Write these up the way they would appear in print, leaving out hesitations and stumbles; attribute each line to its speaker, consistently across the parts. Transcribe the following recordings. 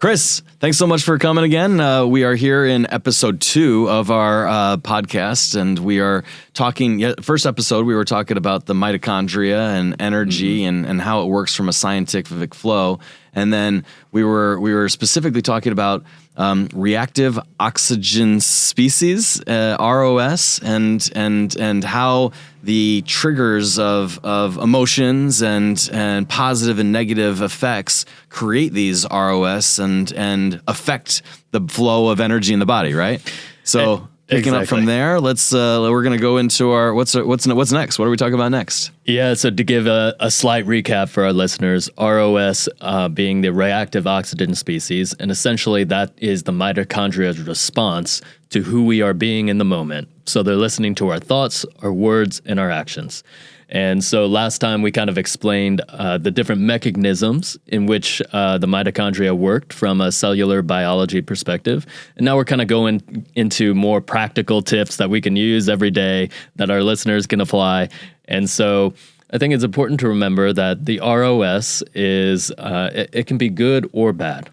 Speaker 1: Chris, thanks so much for coming again. We are here in episode 2 of our podcast, and we are talking, first episode, we were talking about the mitochondria and energy and how it works from a scientific flow. And then we were specifically talking about reactive oxygen species, ROS, and how the triggers of emotions and positive and negative effects create these ROS and affect the flow of energy in the body, right? So picking up from there, we're gonna go into our what's next? What are we talking about next?
Speaker 2: Yeah, so to give a slight recap for our listeners, ROS being the reactive oxygen species, and essentially that is the mitochondria's response to who we are being in the moment. So they're listening to our thoughts, our words, and our actions. And so last time we kind of explained the different mechanisms in which the mitochondria worked from a cellular biology perspective. And now we're kind of going into more practical tips that we can use every day that our listeners can apply. And so I think it's important to remember that the ROS is, it can be good or bad.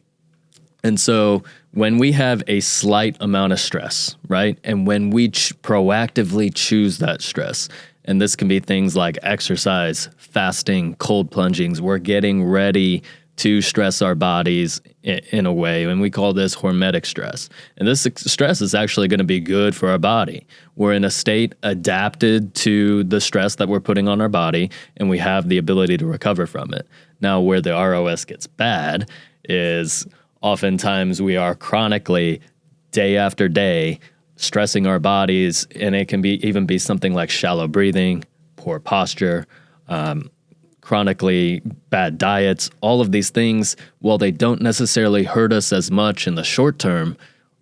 Speaker 2: And so when we have a slight amount of stress, right, and when we proactively choose that stress, and this can be things like exercise, fasting, cold plungings, we're getting ready to stress our bodies in a way, and we call this hormetic stress. And this stress is actually going to be good for our body. We're in a state adapted to the stress that we're putting on our body, and we have the ability to recover from it. Now, where the ROS gets bad is oftentimes we are chronically, day after day, stressing our bodies, and it can even be something like shallow breathing, poor posture, chronically bad diets. All of these things, while they don't necessarily hurt us as much in the short term,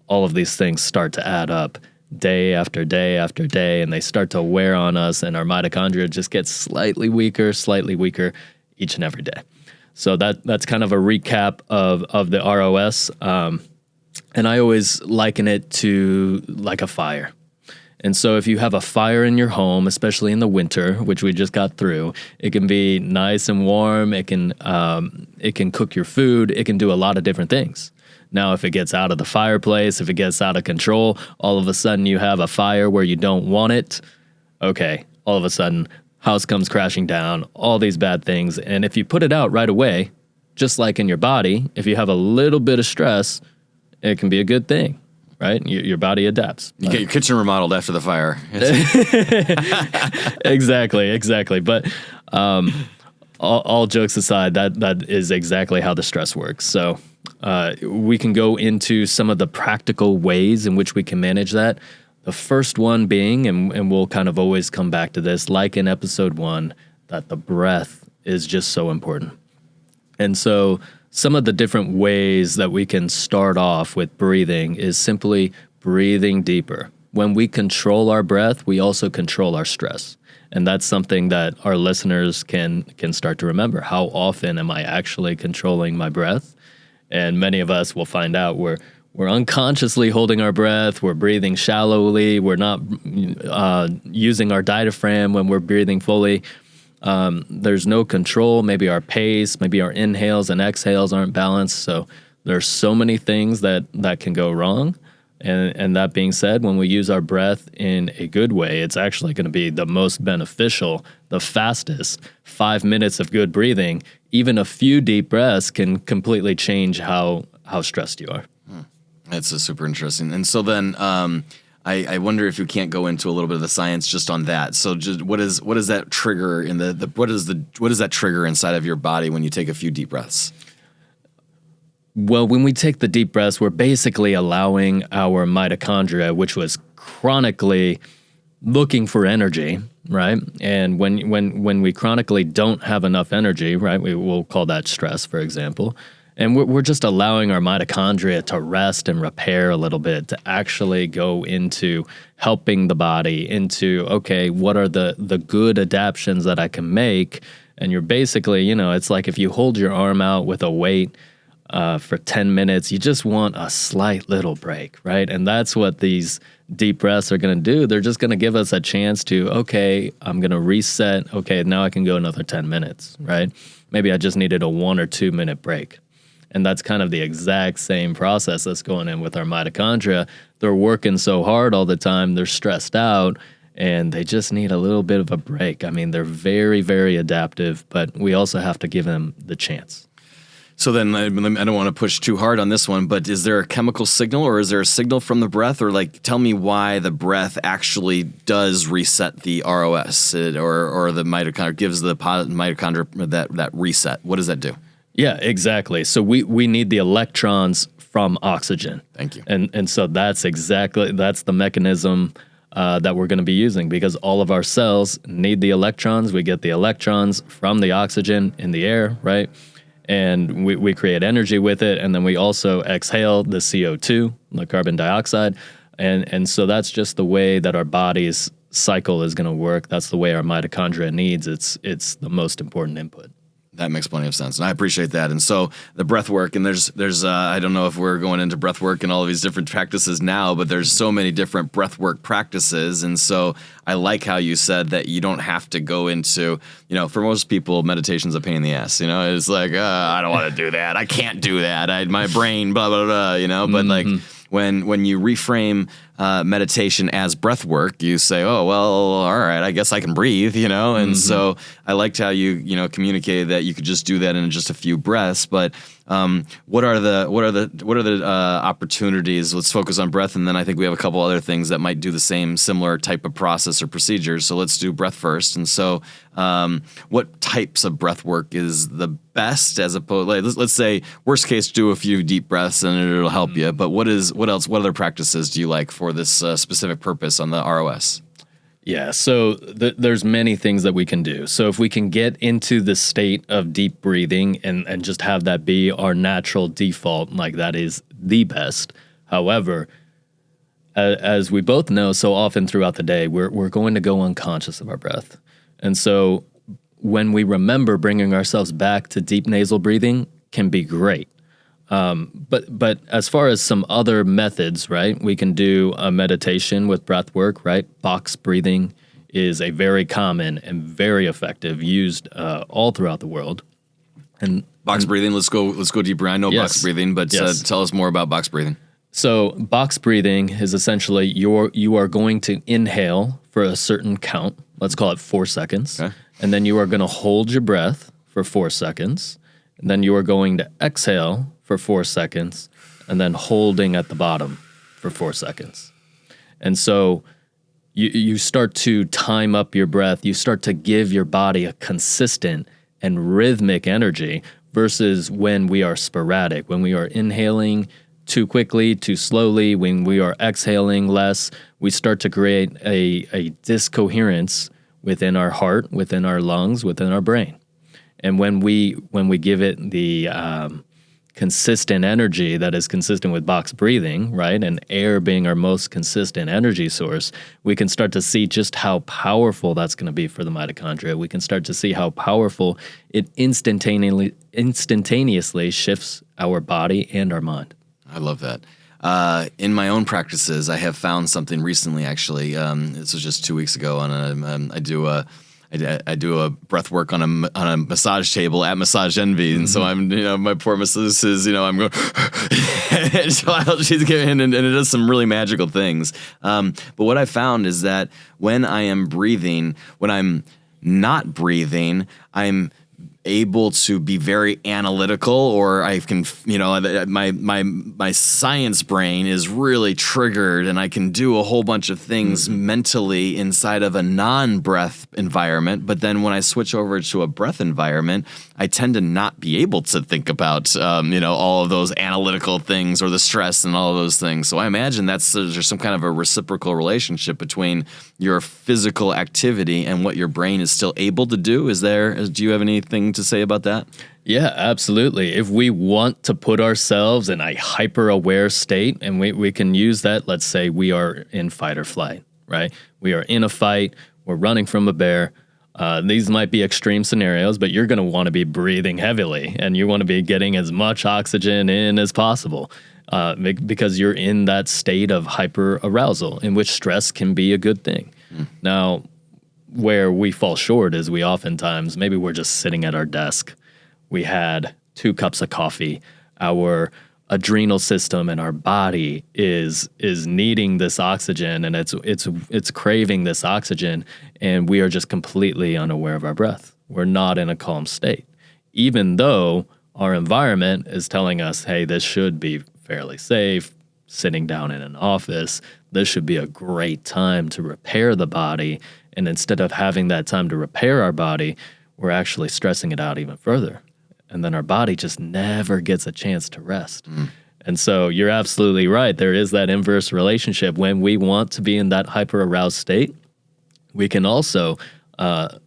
Speaker 2: all of these things start to add up day after day after day, and they start to wear on us, and our mitochondria just get slightly weaker each and every day. So that's kind of a recap of the ROS. And I always liken it to like a fire. And so if you have a fire in your home, especially in the winter, which we just got through, it can be nice and warm. It can cook your food. It can do a lot of different things. Now, if it gets out of the fireplace, if it gets out of control, all of a sudden you have a fire where you don't want it. Okay, all of a sudden, house comes crashing down, all these bad things. And if you put it out right away, just like in your body, if you have a little bit of stress, it can be a good thing, right? Your body adapts.
Speaker 1: You get your kitchen remodeled after the fire.
Speaker 2: Exactly. But all jokes aside, that is exactly how the stress works. So we can go into some of the practical ways in which we can manage that. The first one being, and we'll kind of always come back to this, like in episode 1, that the breath is just so important. And so some of the different ways that we can start off with breathing is simply breathing deeper. When we control our breath, we also control our stress. And that's something that our listeners can start to remember. How often am I actually controlling my breath? And many of us will find out we're unconsciously holding our breath, we're breathing shallowly, we're not using our diaphragm when we're breathing fully. There's no control. Maybe our pace, maybe our inhales and exhales aren't balanced. So there's so many things that can go wrong. And that being said, when we use our breath in a good way, it's actually going to be the most beneficial, the fastest. 5 minutes of good breathing, even a few deep breaths can completely change how stressed you are.
Speaker 1: That's super interesting. And so then I wonder if you can't go into a little bit of the science just on that. So just what is that trigger in what is that trigger inside of your body when you take a few deep breaths?
Speaker 2: Well, when we take the deep breaths, we're basically allowing our mitochondria, which was chronically looking for energy, right? And when we chronically don't have enough energy, right, we will call that stress, for example. And we're just allowing our mitochondria to rest and repair a little bit, to actually go into helping the body into, okay, what are the good adaptations that I can make? And you're basically, it's like if you hold your arm out with a weight for 10 minutes, you just want a slight little break, right? And that's what these deep breaths are going to do. They're just going to give us a chance to, okay, I'm going to reset. Okay, now I can go another 10 minutes, right? Maybe I just needed a 1 or 2 minute break. And that's kind of the exact same process that's going in with our mitochondria. They're working so hard all the time, they're stressed out, and they just need a little bit of a break. I mean, they're very, very adaptive, but we also have to give them the chance.
Speaker 1: So then I don't want to push too hard on this one, but is there a chemical signal or is there a signal from the breath? Or like, tell me why the breath actually does reset the ROS or the mitochondria, gives the mitochondria that reset. What does that do?
Speaker 2: Yeah, exactly. So we need the electrons from oxygen.
Speaker 1: Thank you.
Speaker 2: And so that's the mechanism that we're going to be using, because all of our cells need the electrons. We get the electrons from the oxygen in the air, right? And we create energy with it, and then we also exhale the CO2, the carbon dioxide. And so that's just the way that our body's cycle is going to work. That's the way our mitochondria needs. It's the most important input.
Speaker 1: That makes plenty of sense, and I appreciate that. And so the breath work, and there's I don't know if we're going into breath work and all of these different practices now, but there's so many different breath work practices. And so I like how you said that you don't have to go into, for most people, meditation's a pain in the ass. It's like, I don't want to do that. I can't do that. My brain, blah, blah, blah, but like when you reframe meditation as breath work, you say, oh, well, all right, I guess I can breathe, And so I liked how you communicated that you could just do that in just a few breaths. But what are the opportunities? Let's focus on breath, and then I think we have a couple other things that might do the similar type of process or procedures. So let's do breath first. And so what types of breath work is the best, as opposed, like, let's say worst case, do a few deep breaths and it'll help you. But what other practices do you like for this specific purpose on the ROS?
Speaker 2: Yeah, so there's many things that we can do. So if we can get into the state of deep breathing and just have that be our natural default, like that is the best. However, as we both know, so often throughout the day, we're going to go unconscious of our breath. And so when we remember, bringing ourselves back to deep nasal breathing can be great. But as far as some other methods, right, we can do a meditation with breath work, right? Box breathing is a very common and very effective, used all throughout the world. And
Speaker 1: box breathing, let's go deeper. I know box breathing, but tell us more about box breathing.
Speaker 2: So box breathing is essentially you are going to inhale for a certain count. Let's call it 4 seconds. Okay. And then you are going to hold your breath for 4 seconds. And then you are going to exhale for 4 seconds, and then holding at the bottom for 4 seconds. And so you start to time up your breath. You start to give your body a consistent and rhythmic energy versus when we are sporadic, when we are inhaling too quickly, too slowly, when we are exhaling less. We start to create a discoherence within our heart, within our lungs, within our brain. And when we give it the consistent energy that is consistent with box breathing, right, and air being our most consistent energy source, we can start to see just how powerful that's going to be for the mitochondria. We can start to see how powerful it instantaneously shifts our body and our mind.
Speaker 1: I love that. In my own practices, I have found something recently, actually. This was just 2 weeks ago, and I do a breath work on a massage table at Massage Envy, and so I'm, my poor masseuse is, I'm going, so she's giving, and it does some really magical things. But what I found is that when I am breathing, when I'm not breathing, I'm able to be very analytical, or I can, my science brain is really triggered, and I can do a whole bunch of things mentally inside of a non-breath environment. But then when I switch over to a breath environment, I tend to not be able to think about, all of those analytical things or the stress and all of those things. So I imagine there's some kind of a reciprocal relationship between your physical activity and what your brain is still able to do. Do you have anything to say about that?
Speaker 2: Yeah, absolutely. If we want to put ourselves in a hyper-aware state, and we can use that, let's say we are in fight or flight, right? We are in a fight, we're running from a bear. These might be extreme scenarios, but you're going to want to be breathing heavily, and you want to be getting as much oxygen in as possible because you're in that state of hyper-arousal, in which stress can be a good thing. Now, where we fall short is maybe we're just sitting at our desk. We had 2 cups of coffee, our adrenal system and our body is needing this oxygen, and it's craving this oxygen, and we are just completely unaware of our breath. We're not in a calm state, even though our environment is telling us, hey, this should be fairly safe. Sitting down in an office, this should be a great time to repair the body, and instead of having that time to repair our body, we're actually stressing it out even further. And then our body just never gets a chance to rest. And so you're absolutely right. There is that inverse relationship. When we want to be in that hyper-aroused state, we can also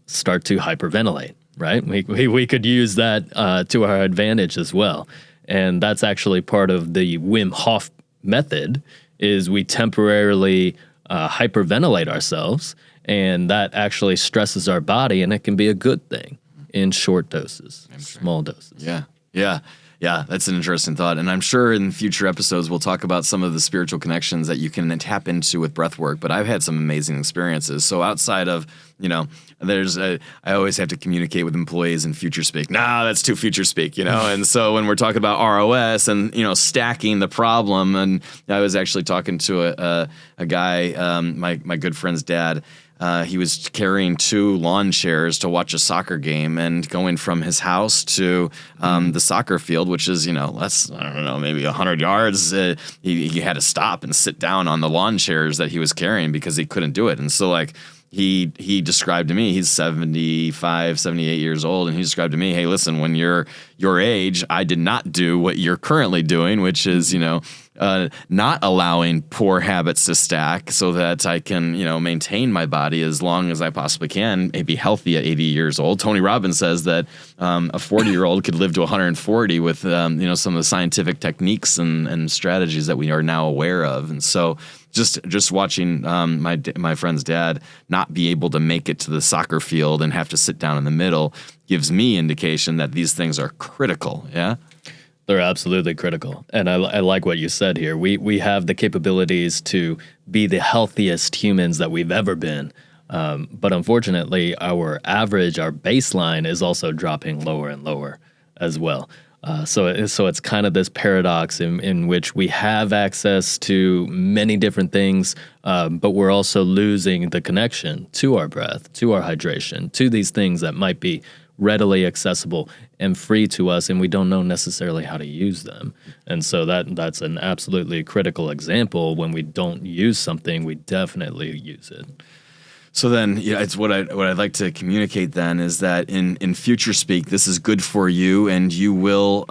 Speaker 2: start to hyperventilate, right? We could use that to our advantage as well. And that's actually part of the Wim Hof method, is we temporarily hyperventilate ourselves, and that actually stresses our body, and it can be a good thing in short doses, small doses.
Speaker 1: Yeah, that's an interesting thought. And I'm sure in future episodes we'll talk about some of the spiritual connections that you can tap into with breathwork. But I've had some amazing experiences. So outside of, I always have to communicate with employees in future speak. Nah, that's too future speak, And so when we're talking about ROS and, stacking the problem, and I was actually talking to a guy, my good friend's dad. He was carrying 2 lawn chairs to watch a soccer game, and going from his house to the soccer field, which is, maybe 100 yards. He had to stop and sit down on the lawn chairs that he was carrying because he couldn't do it. And so he described to me, he's 75, 78 years old, and he described to me, hey, listen, when you're your age, I did not do what you're currently doing, which is, not allowing poor habits to stack so that I can, maintain my body as long as I possibly can, and be healthy at 80 years old. Tony Robbins says that a 40-year-old could live to 140 with, some of the scientific techniques and strategies that we are now aware of. And so just watching my friend's dad not be able to make it to the soccer field and have to sit down in the middle gives me indication that these things are critical, yeah?
Speaker 2: They're absolutely critical. And I like what you said here. We have the capabilities to be the healthiest humans that we've ever been. But unfortunately, our baseline is also dropping lower and lower as well. So it's kind of this paradox in which we have access to many different things, but we're also losing the connection to our breath, to our hydration, to these things that might be readily accessible and free to us, and we don't know necessarily how to use them. And so that's an absolutely critical example. When we don't use something, we definitely use it.
Speaker 1: So then, it's what I'd like to communicate then is that in future speak, this is good for you, and you will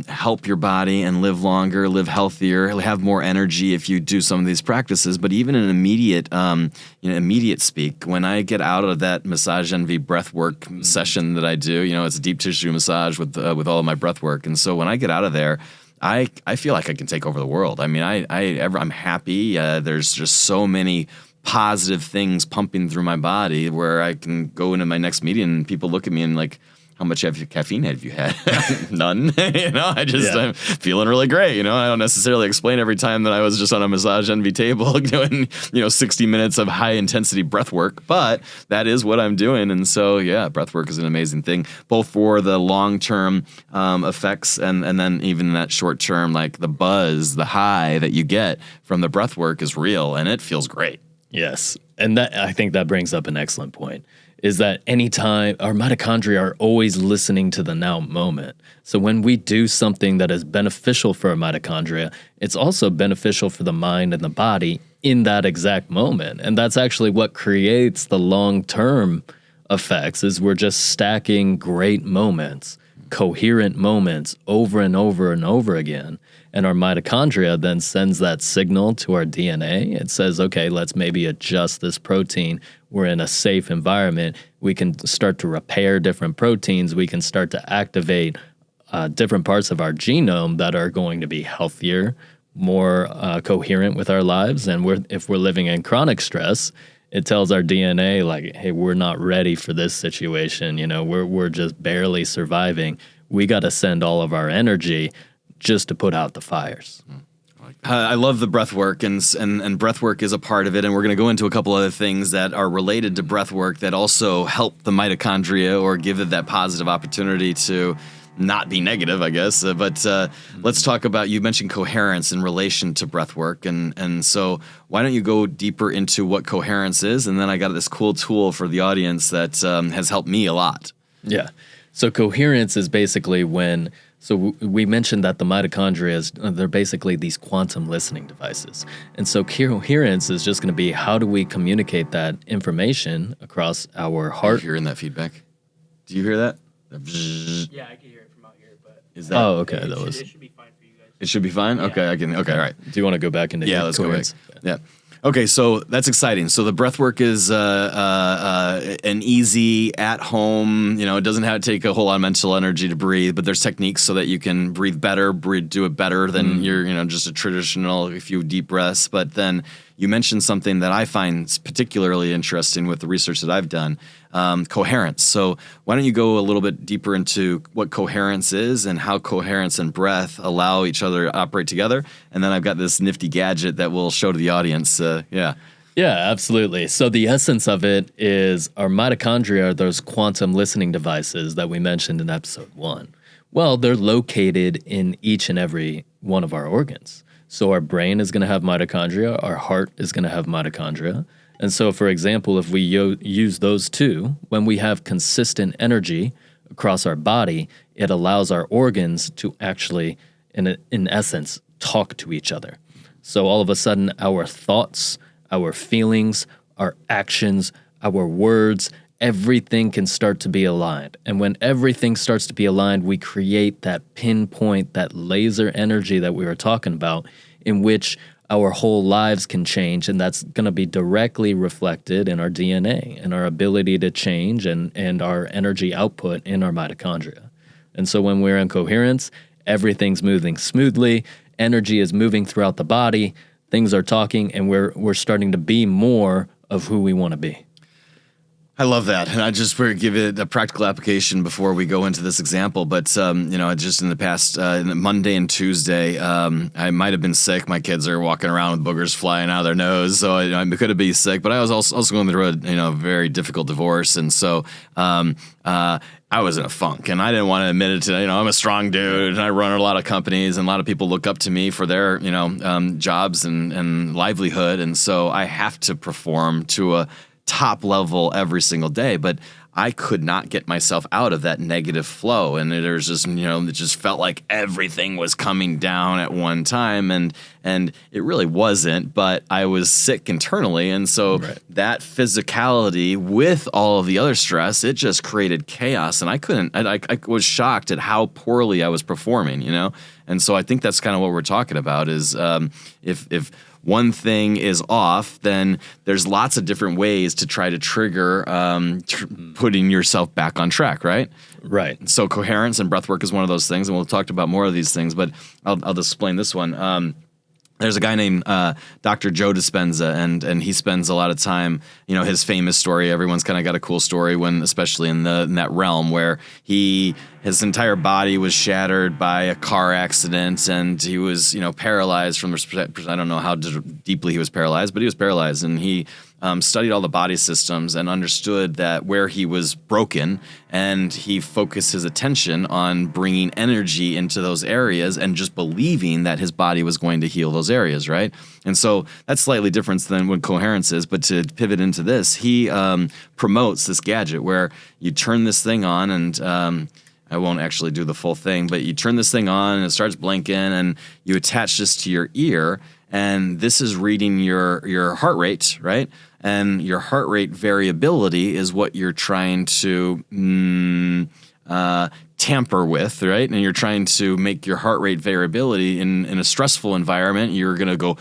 Speaker 1: help your body and live longer, live healthier, have more energy if you do some of these practices. But even in immediate speak, when I get out of that Massage Envy breathwork session that I do, it's a deep tissue massage with all of my breathwork, and so when I get out of there, I feel like I can take over the world. I mean, I'm happy. There's just so many positive things pumping through my body where I can go into my next meeting and people look at me and like, how much caffeine have you had? None. I'm feeling really great. I don't necessarily explain every time that I was just on a Massage Envy table doing, 60 minutes of high intensity breath work, but that is what I'm doing. And so, breath work is an amazing thing, both for the long-term effects and then even that short-term, like the buzz, the high that you get from the breath work is real and it feels great.
Speaker 2: Yes. And I think that brings up an excellent point, is that anytime our mitochondria are always listening to the now moment. So when we do something that is beneficial for our mitochondria, it's also beneficial for the mind and the body in that exact moment. And that's actually what creates the long-term effects, is we're just stacking great moments, coherent moments over and over and over again. And our mitochondria then sends that signal to our DNA. It says, okay, let's maybe adjust this protein. We're in a safe environment. We can start to repair different proteins. We can start to activate different parts of our genome that are going to be healthier, more coherent with our lives. And if we're living in chronic stress, it tells our DNA, like, hey, we're not ready for this situation. We're just barely surviving. We got to send all of our energy just to put out the fires.
Speaker 1: I love the breath work, and breath work is a part of it, and we're going to go into a couple other things that are related to breath work that also help the mitochondria or give it that positive opportunity to not be negative, I guess. But let's talk about, you mentioned coherence in relation to breathwork. And so why don't you go deeper into what coherence is? And then I got this cool tool for the audience that has helped me a lot.
Speaker 2: Yeah. So coherence is basically when, so we mentioned that the mitochondria, they're basically these quantum listening devices. And so coherence is just going to be, how do we communicate that information across our heart?
Speaker 1: Are you hearing that feedback? Do you hear that?
Speaker 3: Yeah, I can hear it from out here, but
Speaker 1: Is that?
Speaker 2: Oh, okay.
Speaker 3: it should be fine for you guys.
Speaker 1: It should be fine?
Speaker 3: Yeah.
Speaker 1: Okay, okay, all right.
Speaker 2: Do you want to go back into
Speaker 1: Let's
Speaker 2: coherence?
Speaker 1: go back. Yeah. Okay, so that's exciting. So the breathwork is an easy, at-home, it doesn't have to take a whole lot of mental energy to breathe, but there's techniques so that you can breathe better, do it better than your, just a traditional, a few deep breaths. But then you mentioned something that I find particularly interesting with the research that I've done, coherence. So why don't you go a little bit deeper into what coherence is and how coherence and breath allow each other to operate together? And then I've got this nifty gadget that we'll show to the audience. Yeah,
Speaker 2: absolutely. So the essence of it is our mitochondria are those quantum listening devices that we mentioned in episode 1. Well, they're located in each and every one of our organs. So our brain is going to have mitochondria, our heart is going to have mitochondria. And so, for example, if we use those two, when we have consistent energy across our body, it allows our organs to actually, in essence, talk to each other. So all of a sudden, our thoughts, our feelings, our actions, our words, everything can start to be aligned. And when everything starts to be aligned, we create that pinpoint, that laser energy that we were talking about, in which our whole lives can change. And that's going to be directly reflected in our DNA and our ability to change and our energy output in our mitochondria. And so when we're in coherence, everything's moving smoothly, energy is moving throughout the body, things are talking, and we're starting to be more of who we want to be.
Speaker 1: I love that. And I just give it a practical application before we go into this example. But, just in the past, Monday and Tuesday, I might have been sick. My kids are walking around with boogers flying out of their nose. So I could have been sick. But I was also going through a very difficult divorce. And so I was in a funk. And I didn't want to admit it to, I'm a strong dude. And I run a lot of companies. And a lot of people look up to me for their, jobs and livelihood. And so I have to perform to a top level every single day, but I could not get myself out of that negative flow. And there was just, it just felt like everything was coming down at one time. And it really wasn't, but I was sick internally. And so that physicality with all of the other stress, it just created chaos. And I was shocked at how poorly I was performing, And so I think that's kind of what we're talking about is if one thing is off, then there's lots of different ways to try to trigger putting yourself back on track, right?
Speaker 2: Right.
Speaker 1: So coherence and breathwork is one of those things, and we'll talk about more of these things, but I'll just explain this one. There's a guy named Dr. Joe Dispenza, and he spends a lot of time, his famous story. Everyone's kind of got a cool story especially in that realm where his entire body was shattered by a car accident, and he was, paralyzed from I don't know how deeply he was paralyzed, but he was paralyzed, and he studied all the body systems and understood that where he was broken, and he focused his attention on bringing energy into those areas and just believing that his body was going to heal those areas, right? And so that's slightly different than what coherence is, but to pivot into this, he promotes this gadget where you turn this thing on, and I won't actually do the full thing, but you turn this thing on and it starts blinking, and you attach this to your ear, and this is reading your heart rate, right? And your heart rate variability is what you're trying to tamper with, right? And you're trying to make your heart rate variability in a stressful environment. You're gonna go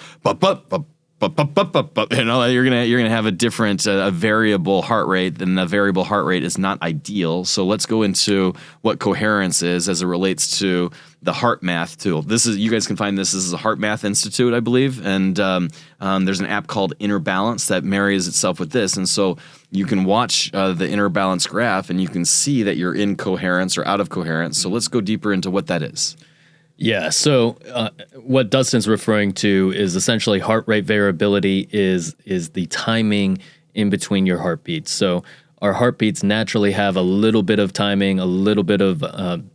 Speaker 1: you're gonna have a different a variable heart rate, and the variable heart rate is not ideal. So let's go into what coherence is as it relates to the HeartMath tool. You guys can find this is a HeartMath Institute, I believe, and there's an app called Inner Balance that marries itself with this, and so you can watch the inner balance graph, and you can see that you're in coherence or out of coherence. So let's go deeper into what that is.
Speaker 2: Yeah, so what Dustin's referring to is essentially heart rate variability is the timing in between your heartbeats. So our heartbeats naturally have a little bit of timing, a little bit of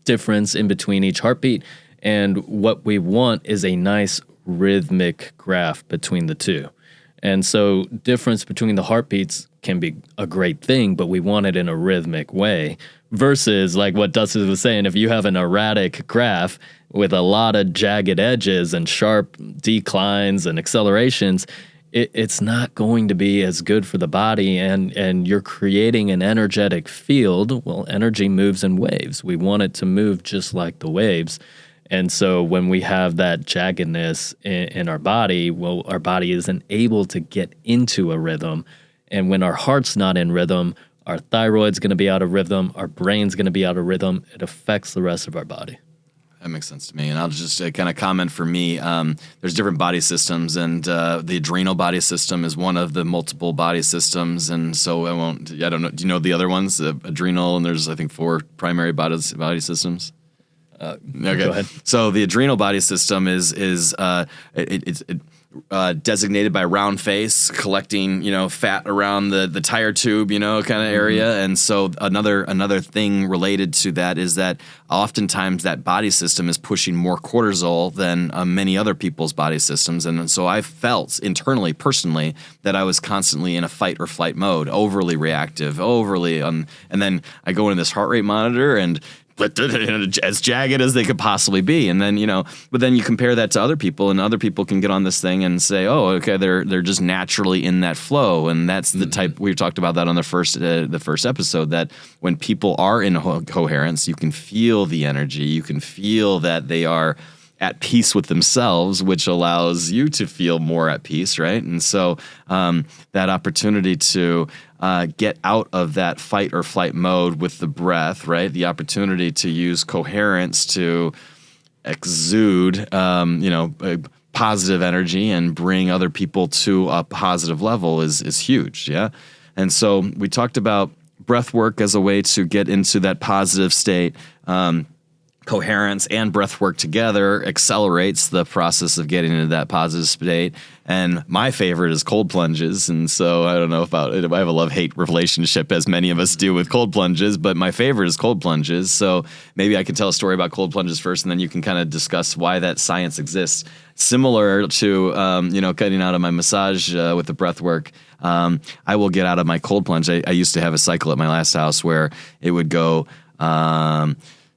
Speaker 2: difference in between each heartbeat. And what we want is a nice rhythmic graph between the two. And so difference between the heartbeats can be a great thing, but we want it in a rhythmic way versus like what Dustin was saying, if you have an erratic graph with a lot of jagged edges and sharp declines and accelerations, it's not going to be as good for the body, and you're creating an energetic field. Well, energy moves in waves. We want it to move just like the waves. And so when we have that jaggedness in our body, well, our body isn't able to get into a rhythm. And when our heart's not in rhythm, our thyroid's going to be out of rhythm, our brain's going to be out of rhythm. It affects the rest of our body.
Speaker 1: That makes sense to me. And I'll just kind of comment for me. There's different body systems, and the adrenal body system is one of the multiple body systems. And so I don't know. Do you know the other ones? Adrenal, and there's, I think, 4 primary body systems. Okay.
Speaker 2: Go ahead.
Speaker 1: So the adrenal body system is designated by round face, collecting fat around the tire tube, kind of area. And so another thing related to that is that oftentimes that body system is pushing more cortisol than many other people's body systems. And so I felt internally, personally, that I was constantly in a fight or flight mode, overly reactive, and then I go into this heart rate monitor and as jagged as they could possibly be. And then, but then you compare that to other people, and other people can get on this thing and say, oh, okay, they're just naturally in that flow. And that's the type, we talked about that on the first episode, that when people are in coherence, you can feel the energy, you can feel that they are at peace with themselves, which allows you to feel more at peace, right? And so that opportunity to get out of that fight or flight mode with the breath, right? The opportunity to use coherence to exude, positive energy and bring other people to a positive level is huge, yeah? And so we talked about breath work as a way to get into that positive state. Coherence and breath work together accelerates the process of getting into that positive state. And my favorite is cold plunges. And so I don't know about it. I have a love-hate relationship, as many of us do, with cold plunges, but my favorite is cold plunges. So maybe I can tell a story about cold plunges first, and then you can kind of discuss why that science exists. Similar to, cutting out of my massage with the breath work, I will get out of my cold plunge. I used to have a cycle at my last house where it would go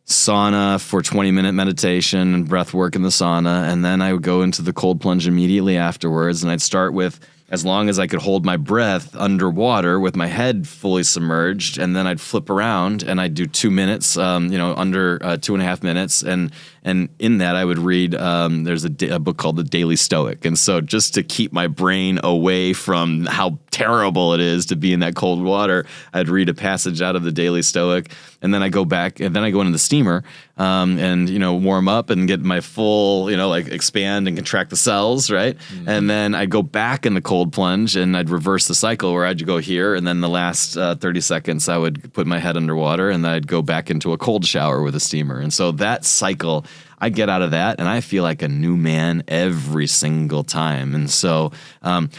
Speaker 1: sauna for 20-minute meditation and breath work in the sauna, and then I would go into the cold plunge immediately afterwards, and I'd start with as long as I could hold my breath underwater with my head fully submerged, and then I'd flip around and I'd do 2 minutes, under 2.5 minutes, and in that I would read, there's a book called The Daily Stoic, and so just to keep my brain away from how terrible it is to be in that cold water, I'd read a passage out of The Daily Stoic, and then I go back, and then I go into the steamer, and warm up and get my full, expand and contract the cells, right? Mm-hmm. And then I'd go back in the cold plunge, and I'd reverse the cycle where I'd go here, and then the last 30 seconds I would put my head underwater, and then I'd go back into a cold shower with a steamer. And so that cycle, I get out of that, and I feel like a new man every single time. And so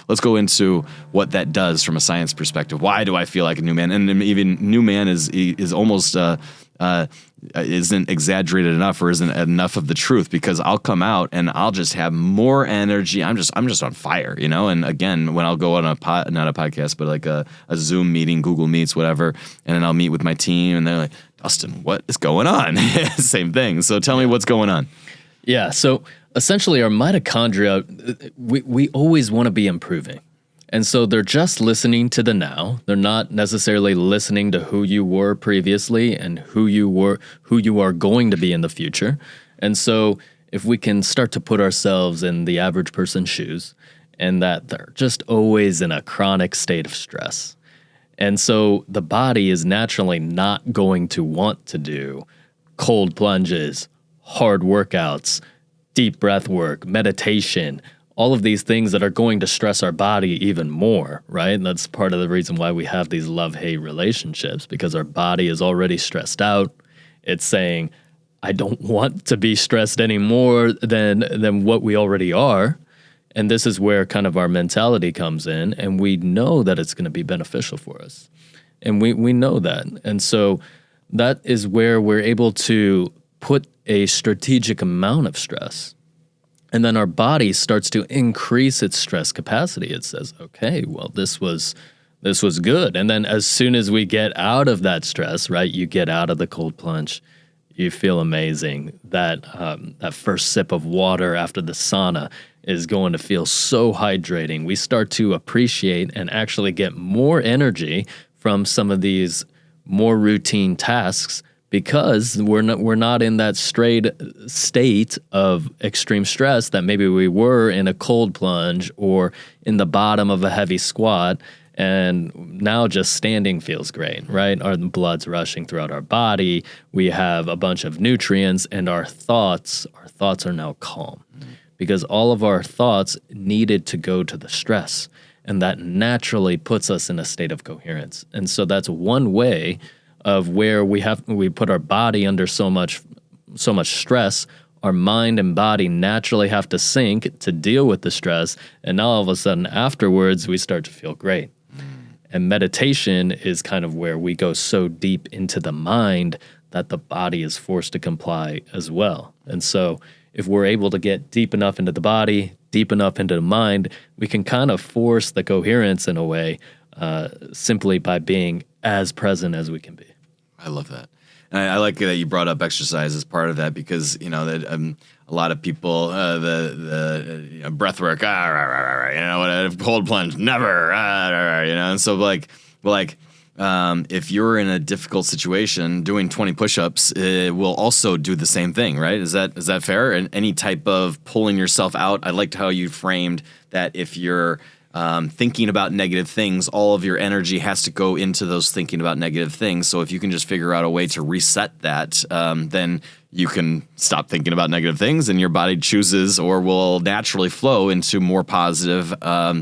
Speaker 1: let's go into what that does from a science perspective. Why do I feel like a new man? And even new man is almost isn't exaggerated enough, or isn't enough of the truth, because I'll come out and I'll just have more energy. I'm just on fire, And again, when I'll go on not a podcast, but like a Zoom meeting, Google Meets, whatever, and then I'll meet with my team, and they're like, Dustin, what is going on? Same thing. So tell me what's going on.
Speaker 2: Yeah. So essentially, our mitochondria, we always want to be improving. And so they're just listening to the now. They're not necessarily listening to who you were previously and who you are going to be in the future. And so if we can start to put ourselves in the average person's shoes, and that they're just always in a chronic state of stress. And so the body is naturally not going to want to do cold plunges, hard workouts, deep breath work, meditation, all of these things that are going to stress our body even more, right? And that's part of the reason why we have these love-hate relationships, because our body is already stressed out. It's saying, I don't want to be stressed any more than what we already are. And this is where kind of our mentality comes in, and we know that it's going to be beneficial for us. And we know that. And so that is where we're able to put a strategic amount of stress. And then our body starts to increase its stress capacity. It says, okay, well, this was good. And then as soon as we get out of that stress, right, you get out of the cold plunge, you feel amazing. That first sip of water after the sauna is going to feel so hydrating. We start to appreciate and actually get more energy from some of these more routine tasks because we're not in that straight state of extreme stress that maybe we were in a cold plunge or in the bottom of a heavy squat. And now just standing feels great, right? Our blood's rushing throughout our body. We have a bunch of nutrients, and our thoughts are now calm because all of our thoughts needed to go to the stress. And that naturally puts us in a state of coherence. And so that's one way of where we put our body under so much stress. Our mind and body naturally have to sync to deal with the stress. And now all of a sudden afterwards, we start to feel great. And meditation is kind of where we go so deep into the mind that the body is forced to comply as well. And so if we're able to get deep enough into the body, deep enough into the mind, we can kind of force the coherence in a way simply by being as present as we can be.
Speaker 1: I love that. And I like that you brought up exercise as part of that because, you know, that a lot of people, the breathwork, cold plunge, never, you know. And so if you're in a difficult situation, doing 20 push-ups will also do the same thing, right? Is that fair? And any type of pulling yourself out. I liked how you framed that if you're thinking about negative things, all of your energy has to go into those thinking about negative things. So if you can just figure out a way to reset that, then you can stop thinking about negative things and your body chooses or will naturally flow into more positive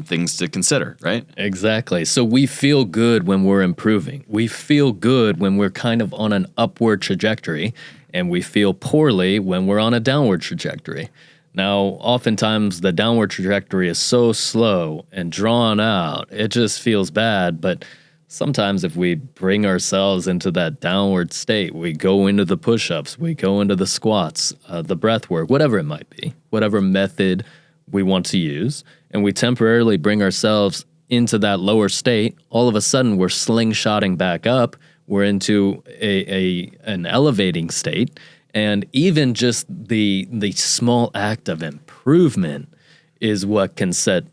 Speaker 1: things to consider, right?
Speaker 2: Exactly. So we feel good when we're improving. We feel good when we're kind of on an upward trajectory, and we feel poorly when we're on a downward trajectory. Now, oftentimes the downward trajectory is so slow and drawn out, it just feels bad. But sometimes if we bring ourselves into that downward state, we go into the push-ups, we go into the squats, the breath work, whatever it might be, whatever method we want to use, and we temporarily bring ourselves into that lower state, all of a sudden we're slingshotting back up, we're into an elevating state. And even just the small act of improvement is what can set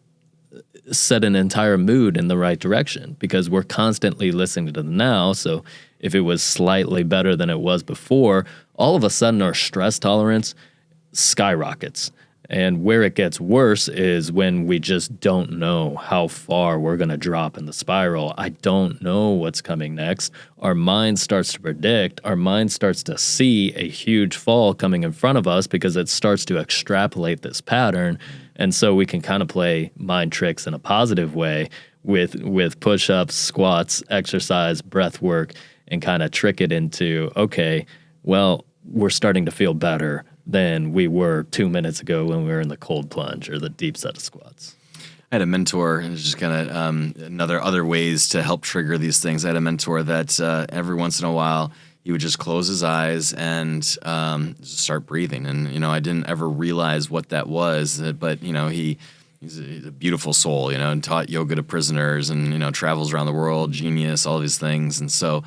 Speaker 2: an entire mood in the right direction because we're constantly listening to the now. So if it was slightly better than it was before, all of a sudden our stress tolerance skyrockets. And where it gets worse is when we just don't know how far we're going to drop in the spiral. I don't know what's coming next. Our mind starts to predict. Our mind starts to see a huge fall coming in front of us because it starts to extrapolate this pattern. And so we can kind of play mind tricks in a positive way with push-ups, squats, exercise, breath work, and kind of trick it into, okay, well, we're starting to feel better than we were 2 minutes ago when we were in the cold plunge or the deep set of squats.
Speaker 1: I had a mentor, and it's just kind of other ways to help trigger these things. I had a mentor that every once in a while he would just close his eyes and just start breathing. And, you know, I didn't ever realize what that was, but, you know, he's a beautiful soul, you know, and taught yoga to prisoners and, you know, travels around the world, genius, all these things. And so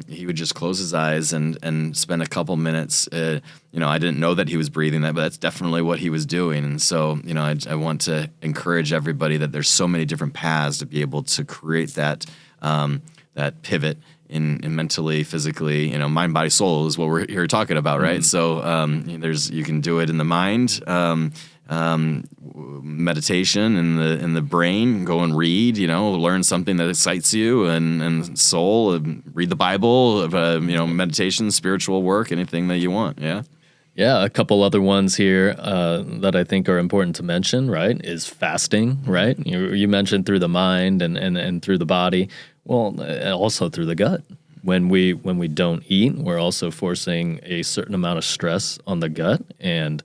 Speaker 1: he would just close his eyes and spend a couple minutes. You know, I didn't know that he was breathing that, but that's definitely what he was doing. And so, you know, I want to encourage everybody that there's so many different paths to be able to create that pivot in mentally, physically, you know, mind, body, soul is what we're here talking about, right? Mm-hmm. So you can do it in the mind. Meditation in the brain, go and read, you know, learn something that excites you, and soul, read the Bible, you know, meditation, spiritual work, anything that you want.
Speaker 2: Yeah, a couple other ones here that I think are important to mention, right, is fasting, right? You mentioned through the mind and through the body, well, also through the gut. When we don't eat, we're also forcing a certain amount of stress on the gut, and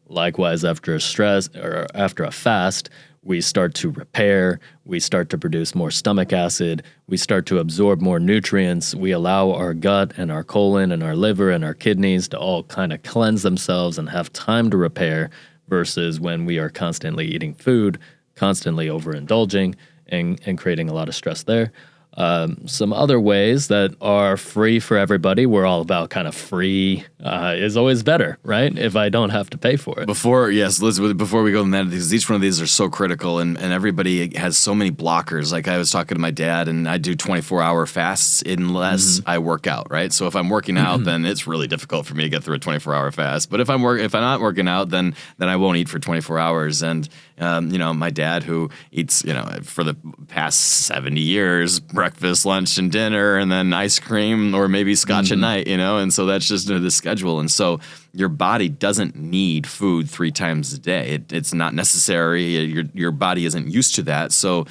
Speaker 2: likewise, after a fast, we start to repair, we start to produce more stomach acid, we start to absorb more nutrients, we allow our gut and our colon and our liver and our kidneys to all kind of cleanse themselves and have time to repair, versus when we are constantly eating food, constantly overindulging, and creating a lot of stress there. Some other ways that are free for everybody, we're all about kind of free is always better, right? If I don't have to pay for it.
Speaker 1: Before we go on that, because each one of these are so critical, and everybody has so many blockers. Like I was talking to my dad, and I do 24-hour fasts unless I work out, right? So if I'm working out, then it's really difficult for me to get through a 24-hour fast. But if I'm not working out, then I won't eat for 24 hours. And my dad, who eats, for the past 70 years, breakfast, lunch, and dinner, and then ice cream or maybe scotch at night, and so that's just the schedule. And so your body doesn't need food 3 times a day. It's not necessary. Your body isn't used to that. So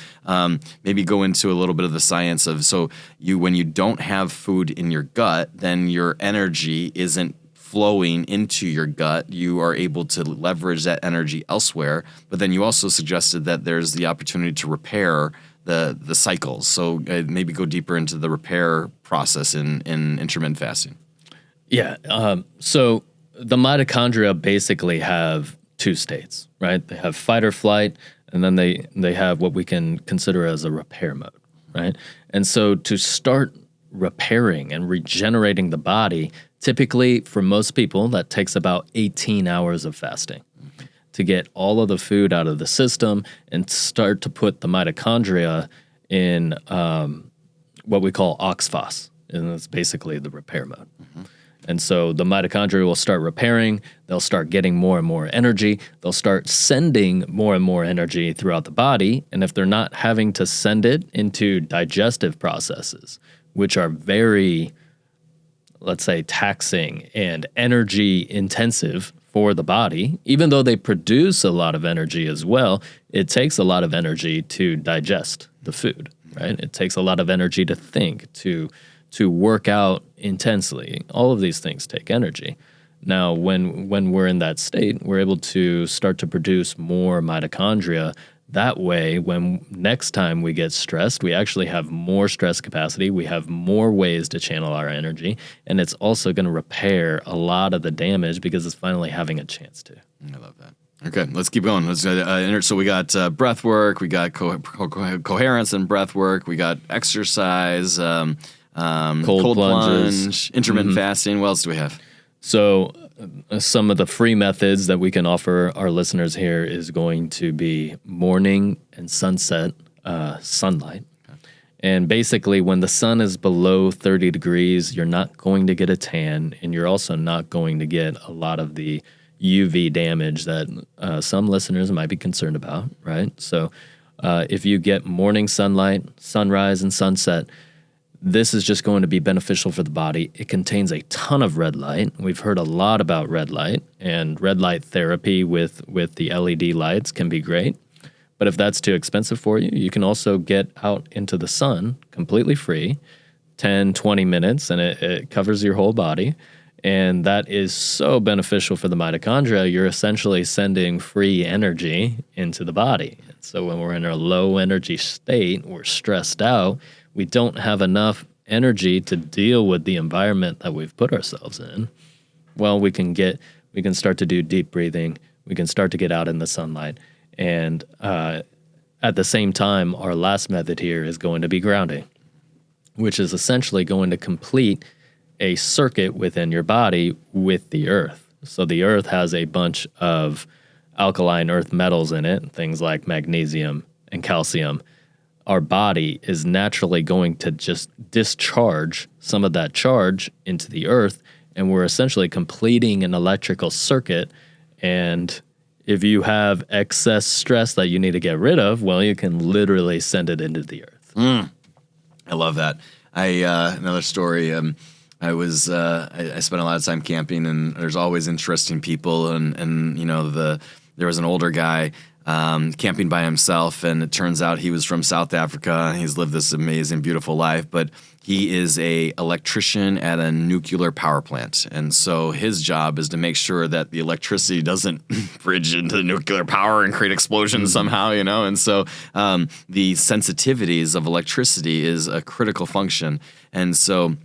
Speaker 1: maybe go into a little bit of the science of, when you don't have food in your gut, then your energy isn't flowing into your gut. You are able to leverage that energy elsewhere. But then you also suggested that there's the opportunity to repair the cycles. So maybe go deeper into the repair process in intermittent fasting.
Speaker 2: Yeah. So the mitochondria basically have 2 states, right? They have fight or flight, and then they have what we can consider as a repair mode, right? And so to start repairing and regenerating the body, typically for most people, that takes about 18 hours of fasting to get all of the food out of the system and start to put the mitochondria in what we call oxphos, and that's basically the repair mode. And so the mitochondria will start repairing, they'll start getting more and more energy, they'll start sending more and more energy throughout the body, and if they're not having to send it into digestive processes, which are very, let's say, taxing and energy intensive for the body, even though they produce a lot of energy as well, it takes a lot of energy to digest the food, right? It takes a lot of energy to think, to work out intensely. All of these things take energy. Now, when we're in that state, we're able to start to produce more mitochondria. That way, when next time we get stressed, we actually have more stress capacity, we have more ways to channel our energy, and it's also going to repair a lot of the damage because it's finally having a chance to.
Speaker 1: I love that. Okay, let's keep going. So we got breath work, we got coherence and breath work, we got exercise, cold plunge, intermittent fasting. What else do we have?
Speaker 2: So some of the free methods that we can offer our listeners here is going to be morning and sunset sunlight. Okay. And basically, when the sun is below 30 degrees, you're not going to get a tan, and you're also not going to get a lot of the UV damage that some listeners might be concerned about, right? So if you get morning sunlight, sunrise, and sunset, this is just going to be beneficial for the body. It contains a ton of red light. We've heard a lot about red light, and red light therapy with the LED lights can be great. But if that's too expensive for you, you can also get out into the sun completely free, 10, 20 minutes, and it covers your whole body. And that is so beneficial for the mitochondria. You're essentially sending free energy into the body. So when we're in a low energy state, we're stressed out, we don't have enough energy to deal with the environment that we've put ourselves in. Well, we can start to do deep breathing. We can start to get out in the sunlight. And at the same time, our last method here is going to be grounding, which is essentially going to complete a circuit within your body with the earth. So the earth has a bunch of alkaline earth metals in it, things like magnesium and calcium. Our body is naturally going to just discharge some of that charge into the earth, and we're essentially completing an electrical circuit. And if you have excess stress that you need to get rid of, well, you can literally send it into the earth.
Speaker 1: I love that. Another story. I spent a lot of time camping, and there's always interesting people. And there was an older guy camping by himself, and it turns out he was from South Africa. He's lived this amazing, beautiful life, but he is a electrician at a nuclear power plant, and so his job is to make sure that the electricity doesn't bridge into the nuclear power and create explosions somehow, And so the sensitivities of electricity is a critical function, and so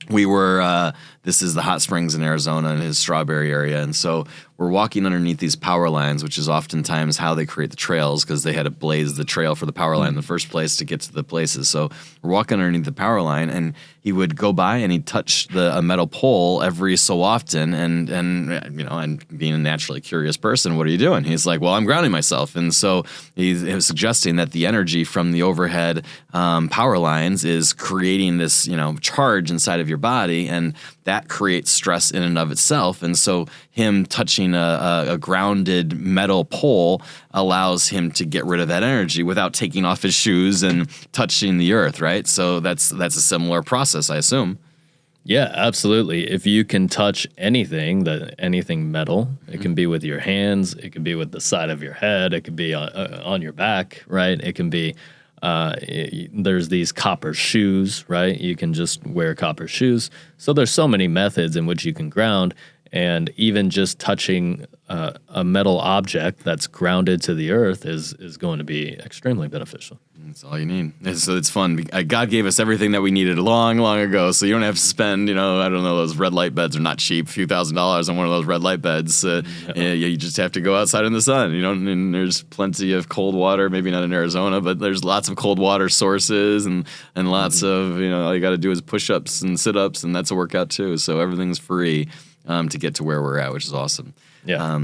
Speaker 1: we were. This is the hot springs in Arizona in his Strawberry area, and so we're walking underneath these power lines, which is oftentimes how they create the trails because they had to blaze the trail for the power line in the first place to get to the places. So we're walking underneath the power line, and he would go by and he'd touch a metal pole every so often, and being a naturally curious person, what are you doing? He's like, well, I'm grounding myself, and so he was suggesting that the energy from the overhead power lines is creating this charge inside of your body, and that creates stress in and of itself. And so him touching a grounded metal pole allows him to get rid of that energy without taking off his shoes and touching the earth, right? So that's a similar process, I assume.
Speaker 2: Yeah, absolutely. If you can touch anything metal, it can be with your hands, it can be with the side of your head, it could be on your back, right? It can be there's these copper shoes, right? You can just wear copper shoes. So there's so many methods in which you can ground, and even just touching a metal object that's grounded to the earth is going to be extremely beneficial.
Speaker 1: That's all you need. So it's fun. God gave us everything that we needed long, long ago, so you don't have to spend, those red light beds are not cheap, a few $1,000s on one of those red light beds. You just have to go outside in the sun, and there's plenty of cold water, maybe not in Arizona, but there's lots of cold water sources and lots of, all you got to do is push-ups and sit-ups, and that's a workout too. So everything's free to get to where we're at, which is awesome.
Speaker 2: Yeah.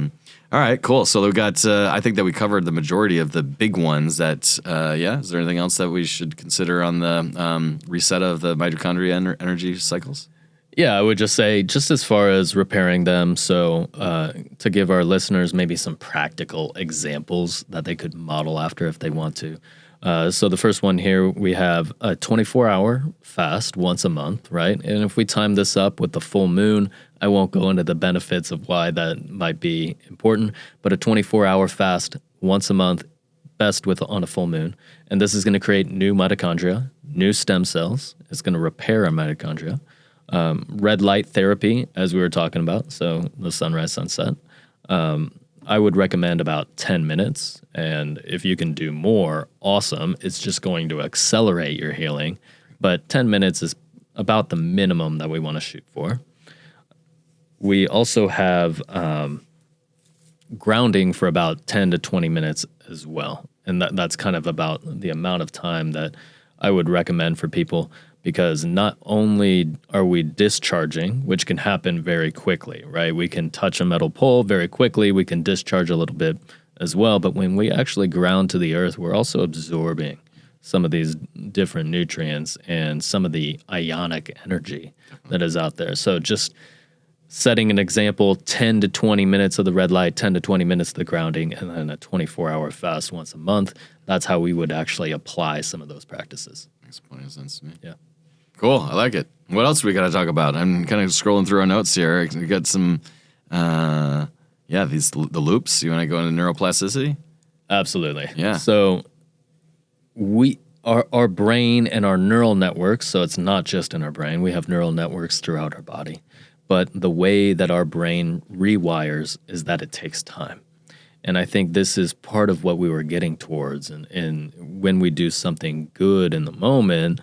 Speaker 1: All right, cool. So we've got, I think that we covered the majority of the big ones that, is there anything else that we should consider on the reset of the mitochondria energy cycles?
Speaker 2: Yeah, I would just say, just as far as repairing them, so to give our listeners maybe some practical examples that they could model after if they want to. So the first one here, we have a 24-hour fast once a month, right? And if we time this up with the full moon, I won't go into the benefits of why that might be important, but a 24-hour fast once a month, best on a full moon. And this is going to create new mitochondria, new stem cells. It's going to repair our mitochondria. Red light therapy, as we were talking about, so the sunrise, sunset. I would recommend about 10 minutes, and if you can do more, awesome. It's just going to accelerate your healing, but 10 minutes is about the minimum that we want to shoot for. We also have grounding for about 10 to 20 minutes as well, and that's kind of about the amount of time that I would recommend for people, because not only are we discharging, which can happen very quickly, right? We can touch a metal pole very quickly, we can discharge a little bit as well, but when we actually ground to the earth, we're also absorbing some of these different nutrients and some of the ionic energy that is out there. So just setting an example, 10 to 20 minutes of the red light, 10 to 20 minutes of the grounding, and then a 24-hour fast once a month, that's how we would actually apply some of those practices.
Speaker 1: Makes plenty of sense to me.
Speaker 2: Yeah.
Speaker 1: Cool. I like it. What else we got to talk about? I'm kind of scrolling through our notes here. We got some, the loops. You want to go into neuroplasticity?
Speaker 2: Absolutely.
Speaker 1: Yeah.
Speaker 2: So our brain and our neural networks, so it's not just in our brain. We have neural networks throughout our body. But the way that our brain rewires is that it takes time. And I think this is part of what we were getting towards. And when we do something good in the moment,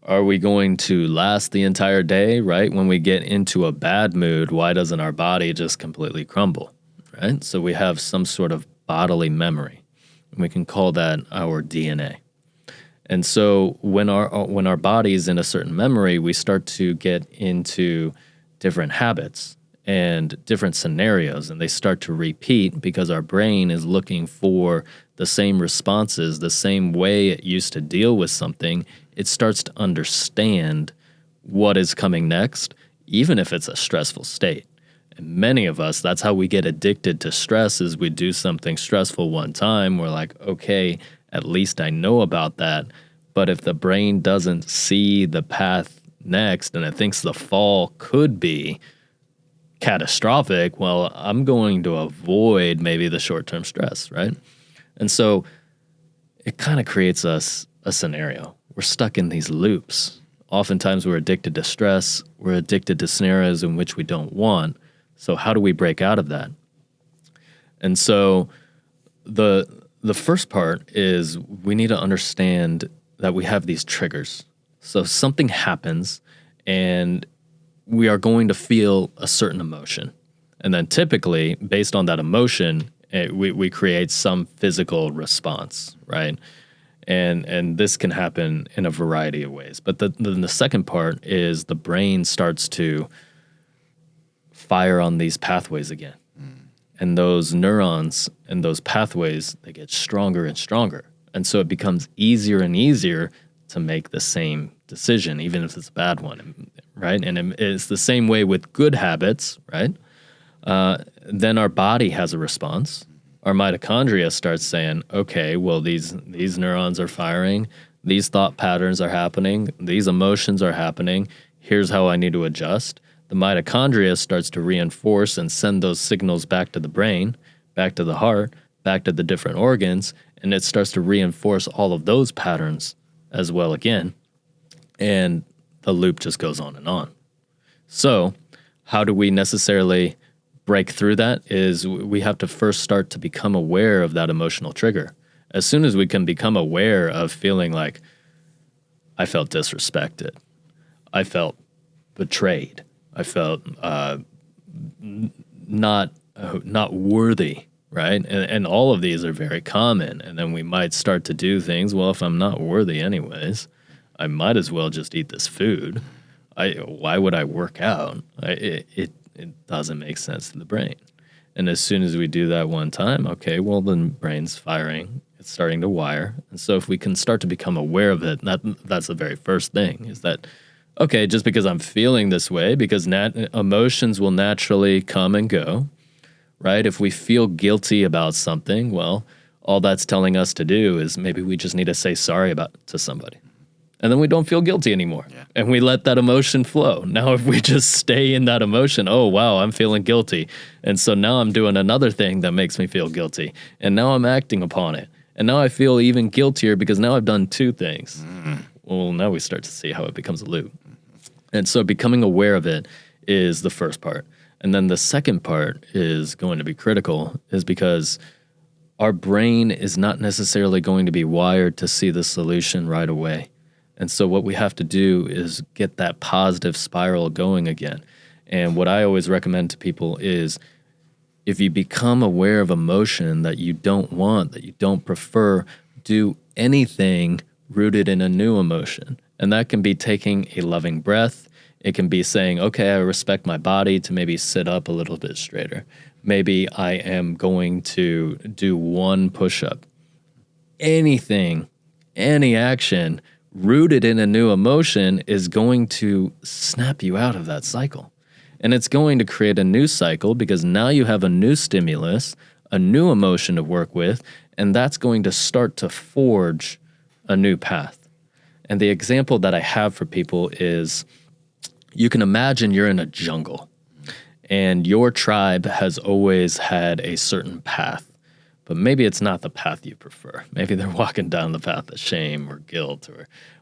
Speaker 2: are we going to last the entire day, right? When we get into a bad mood, why doesn't our body just completely crumble, right? So we have some sort of bodily memory. And we can call that our DNA. And so when our body's in a certain memory, we start to get into different habits and different scenarios, and they start to repeat because our brain is looking for the same responses, the same way it used to deal with something. It starts to understand what is coming next, even if it's a stressful state. And many of us, that's how we get addicted to stress, is we do something stressful one time, we're like, okay, at least I know about that. But if the brain doesn't see the path next and it thinks the fall could be catastrophic, well, I'm going to avoid maybe the short-term stress, right? And so it kind of creates us a scenario. We're stuck in these loops. Oftentimes we're addicted to stress. We're addicted to scenarios in which we don't want. So how do we break out of that? And so the first part is we need to understand that we have these triggers. So something happens and we are going to feel a certain emotion. And then typically, based on that emotion, we create some physical response, right? And this can happen in a variety of ways. But then the second part is the brain starts to fire on these pathways again. And those neurons and those pathways, they get stronger and stronger. And so it becomes easier and easier to make the same decision, even if it's a bad one, right? And it's the same way with good habits, right? Then our body has a response. Our mitochondria starts saying, okay, well, these neurons are firing, these thought patterns are happening, these emotions are happening, here's how I need to adjust. The mitochondria starts to reinforce and send those signals back to the brain, back to the heart, back to the different organs, and it starts to reinforce all of those patterns as well again. And the loop just goes on and on. So how do we necessarily break through that? Is we have to first start to become aware of that emotional trigger. As soon as we can become aware of feeling like, I felt disrespected, I felt betrayed, I felt not worthy, right? And all of these are very common. And then we might start to do things, well, if I'm not worthy anyways, I might as well just eat this food. Why would I work out? It doesn't make sense to the brain. And as soon as we do that one time, okay, well, then brain's firing. It's starting to wire. And so if we can start to become aware of it, that's the very first thing, is that, okay, just because I'm feeling this way, because emotions will naturally come and go, right? If we feel guilty about something, well, all that's telling us to do is maybe we just need to say sorry to somebody. And then we don't feel guilty anymore. Yeah. And we let that emotion flow. Now, if we just stay in that emotion, oh, wow, I'm feeling guilty. And so now I'm doing another thing that makes me feel guilty. And now I'm acting upon it. And now I feel even guiltier because now I've done two things. Well, now we start to see how it becomes a loop. And so becoming aware of it is the first part. And then the second part is going to be critical, is because our brain is not necessarily going to be wired to see the solution right away. And so what we have to do is get that positive spiral going again. And what I always recommend to people is, if you become aware of emotion that you don't want, that you don't prefer, do anything rooted in a new emotion. And that can be taking a loving breath. It can be saying, okay, I respect my body to maybe sit up a little bit straighter. Maybe I am going to do one push-up. Anything, any action rooted in a new emotion is going to snap you out of that cycle. And it's going to create a new cycle because now you have a new stimulus, a new emotion to work with, and that's going to start to forge a new path. And the example that I have for people is, you can imagine you're in a jungle and your tribe has always had a certain path, but maybe it's not the path you prefer. Maybe they're walking down the path of shame or guilt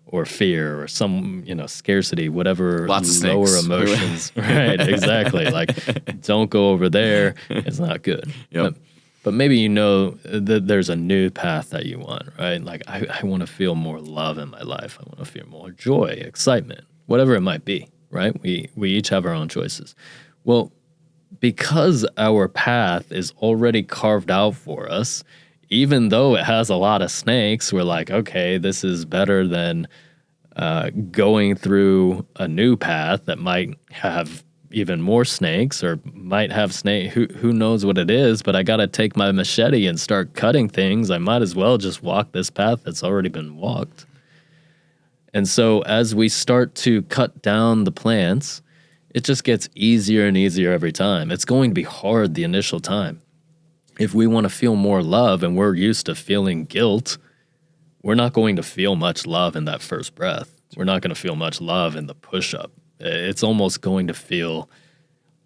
Speaker 2: or fear or some, scarcity, whatever.
Speaker 1: Lots of
Speaker 2: lower
Speaker 1: snakes.
Speaker 2: emotions. Right, exactly. Like, don't go over there. It's not good.
Speaker 1: Yep.
Speaker 2: But maybe that there's a new path that you want, right? Like, I want to feel more love in my life. I want to feel more joy, excitement, whatever it might be, right? We each have our own choices. Well, because our path is already carved out for us, even though it has a lot of snakes, we're like, okay, this is better than going through a new path that might have even more snakes or might have snake. Who knows what it is, but I got to take my machete and start cutting things. I might as well just walk this path that's already been walked. And so as we start to cut down the plants, it just gets easier and easier every time. It's going to be hard the initial time. If we want to feel more love and we're used to feeling guilt, we're not going to feel much love in that first breath. We're not going to feel much love in the push-up. It's almost going to feel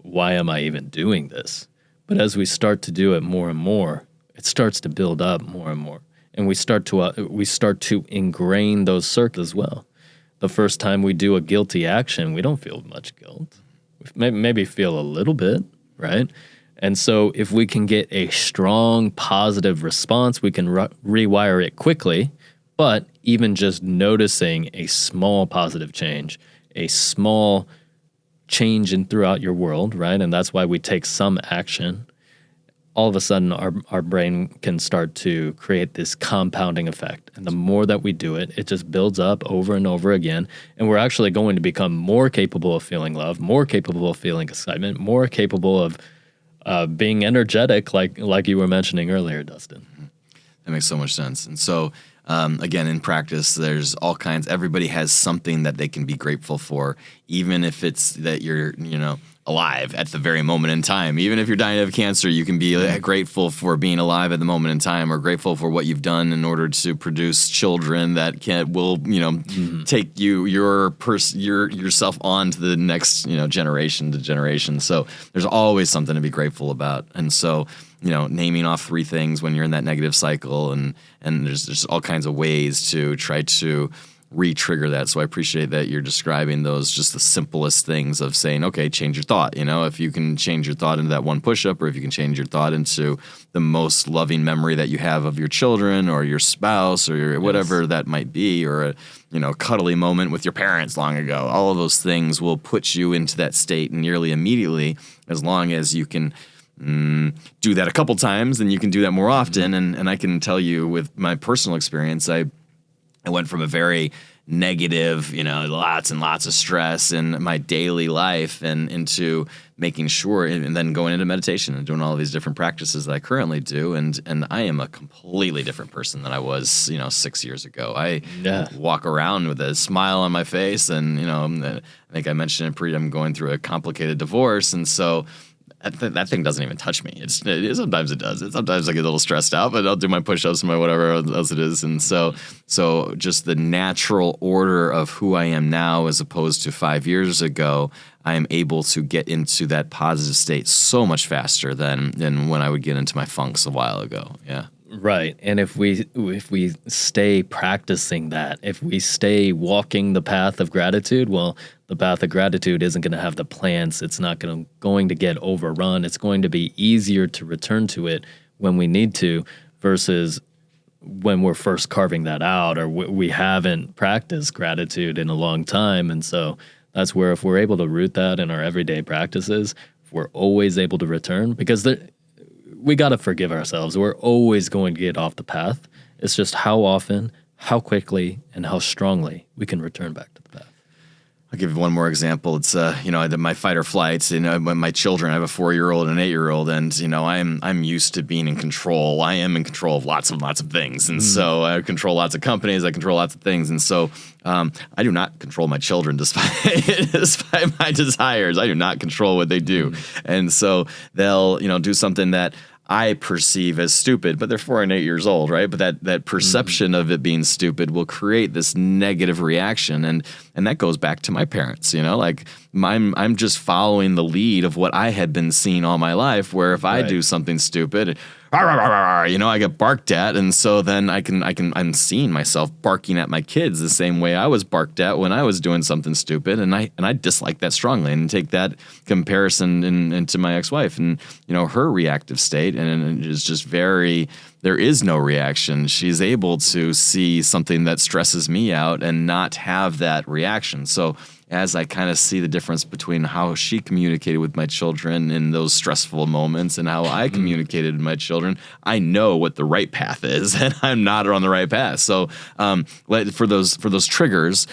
Speaker 2: why am I even doing this? But as we start to do it more and more, it starts to build up more and more. And we start to ingrain those circuits as well. The first time we do a guilty action, we don't feel much guilt. We maybe feel a little bit, right? And so if we can get a strong positive response, we can rewire it quickly. But even just noticing a small positive change, a small change in throughout your world, right? And that's why we take some action. All of a sudden, our brain can start to create this compounding effect. And the more that we do it, it just builds up over and over again. And we're actually going to become more capable of feeling love, more capable of feeling excitement, more capable of being energetic, like you were mentioning earlier, Dustin.
Speaker 1: That makes so much sense. And so, again, in practice, there's all kinds. Everybody has something that they can be grateful for, even if it's that you're, alive at the very moment in time. Even if you're dying of cancer, you can be grateful for being alive at the moment in time, or grateful for what you've done in order to produce children that will take yourself on to the next, generation to generation. So there's always something to be grateful about. And so, naming off 3 things when you're in that negative cycle, and there's all kinds of ways to try to re-trigger that. So I appreciate that you're describing those, just the simplest things of saying, okay, change your thought. If you can change your thought into that one push-up, or if you can change your thought into the most loving memory that you have of your children or your spouse or whatever that might be, or a cuddly moment with your parents long ago, all of those things will put you into that state nearly immediately, as long as you can do that a couple times, and you can do that more often. And I can tell you with my personal experience, I went from a very negative, lots and lots of stress in my daily life, and into making sure, and then going into meditation and doing all of these different practices that I currently do. And I am a completely different person than I was, 6 years ago. I walk around with a smile on my face, and, I think I mentioned I'm going through a complicated divorce. And so that thing doesn't even touch me. Sometimes it does. Sometimes I get a little stressed out, but I'll do my push-ups and my whatever else it is. And so just the natural order of who I am now, as opposed to 5 years ago, I am able to get into that positive state so much faster than when I would get into my funks a while ago. Yeah.
Speaker 2: Right. And if we stay practicing that, if we stay walking the path of gratitude, well, the path of gratitude isn't going to have the plants. It's not going to get overrun. It's going to be easier to return to it when we need to, versus when we're first carving that out, or we haven't practiced gratitude in a long time. And so that's where, if we're able to root that in our everyday practices, if we're always able to return, because we got to forgive ourselves. We're always going to get off the path. It's just how often, how quickly, and how strongly we can return back to the path.
Speaker 1: I'll give you one more example. It's my fight or flights. My children, I have a 4-year-old and an 8-year-old, and I'm used to being in control. I am in control of lots and lots of things, and so I control lots of companies. I control lots of things, and so I do not control my children despite my desires. I do not control what they do, and so they'll do something that I perceive as stupid, but they're 4 and 8 years old, right? But that perception of it being stupid will create this negative reaction, and that goes back to my parents. I'm just following the lead of what I had been seeing all my life. Where if I do something stupid, I get barked at, and so then I'm seeing myself barking at my kids the same way I was barked at when I was doing something stupid, and I dislike that strongly, and take that comparison into my ex-wife, and her reactive state, and it is just there is no reaction. She's able to see something that stresses me out and not have that reaction. So as I kind of see the difference between how she communicated with my children in those stressful moments and how I communicated with my children, I know what the right path is, and I'm not on the right path. So for those triggers,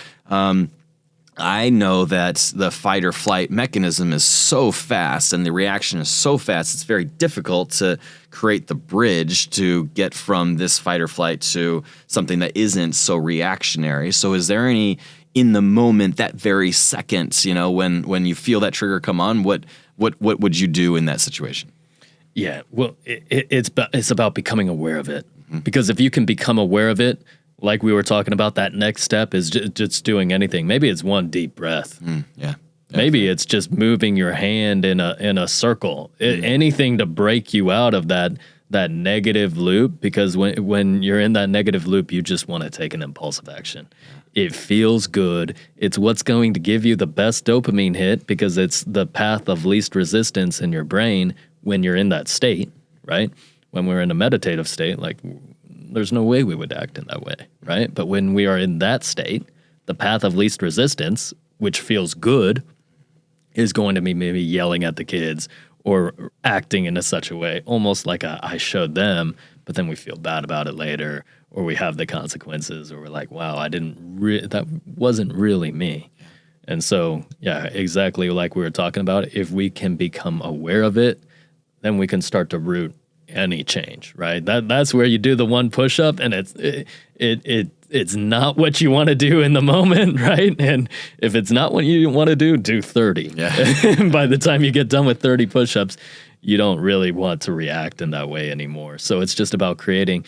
Speaker 1: I know that the fight or flight mechanism is so fast and the reaction is so fast, it's very difficult to create the bridge to get from this fight or flight to something that isn't so reactionary. So is there any, in the moment, that very second, when you feel that trigger come on, what would you do in that situation?
Speaker 2: Yeah, well, it's about becoming aware of it. Mm-hmm. Because if you can become aware of it, like we were talking about, that next step is just doing anything. Maybe it's one deep breath.
Speaker 1: Yeah.
Speaker 2: Maybe it's just moving your hand in a circle. Anything to break you out of that negative loop, because when you're in that negative loop, you just want to take an impulsive action. It feels good. It's what's going to give you the best dopamine hit, because it's the path of least resistance in your brain when you're in that state, right? When we're in a meditative state, like, there's no way we would act in that way, right? But when we are in that state, the path of least resistance, which feels good, is going to be maybe yelling at the kids or acting in such a way, almost like I showed them, but then we feel bad about it later, or we have the consequences, or we're like, wow, that wasn't really me. And so, yeah, exactly like we were talking about, if we can become aware of it, then we can start to root any change, right? That's where you do the one push-up, and it's not what you want to do in the moment, right? And if it's not what you want to do 30. Yeah. By the time you get done with 30 push-ups, you don't really want to react in that way anymore. So it's just about creating,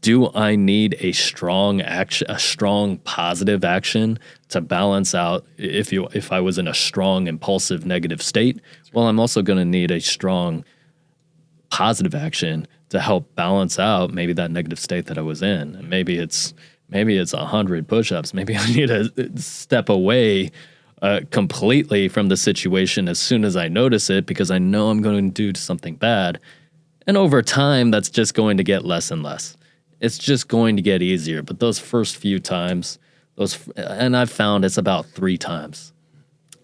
Speaker 2: do I need a strong action, a strong positive action to balance out if I was in a strong impulsive negative state? Well, I'm also going to need a strong positive action to help balance out maybe that negative state that I was in. And maybe it's 100 push-ups. Maybe I need to step away completely from the situation as soon as I notice it, because I know I'm going to do something bad. And over time, that's just going to get less and less. It's just going to get easier. But those first few times, and I've found it's about 3 times.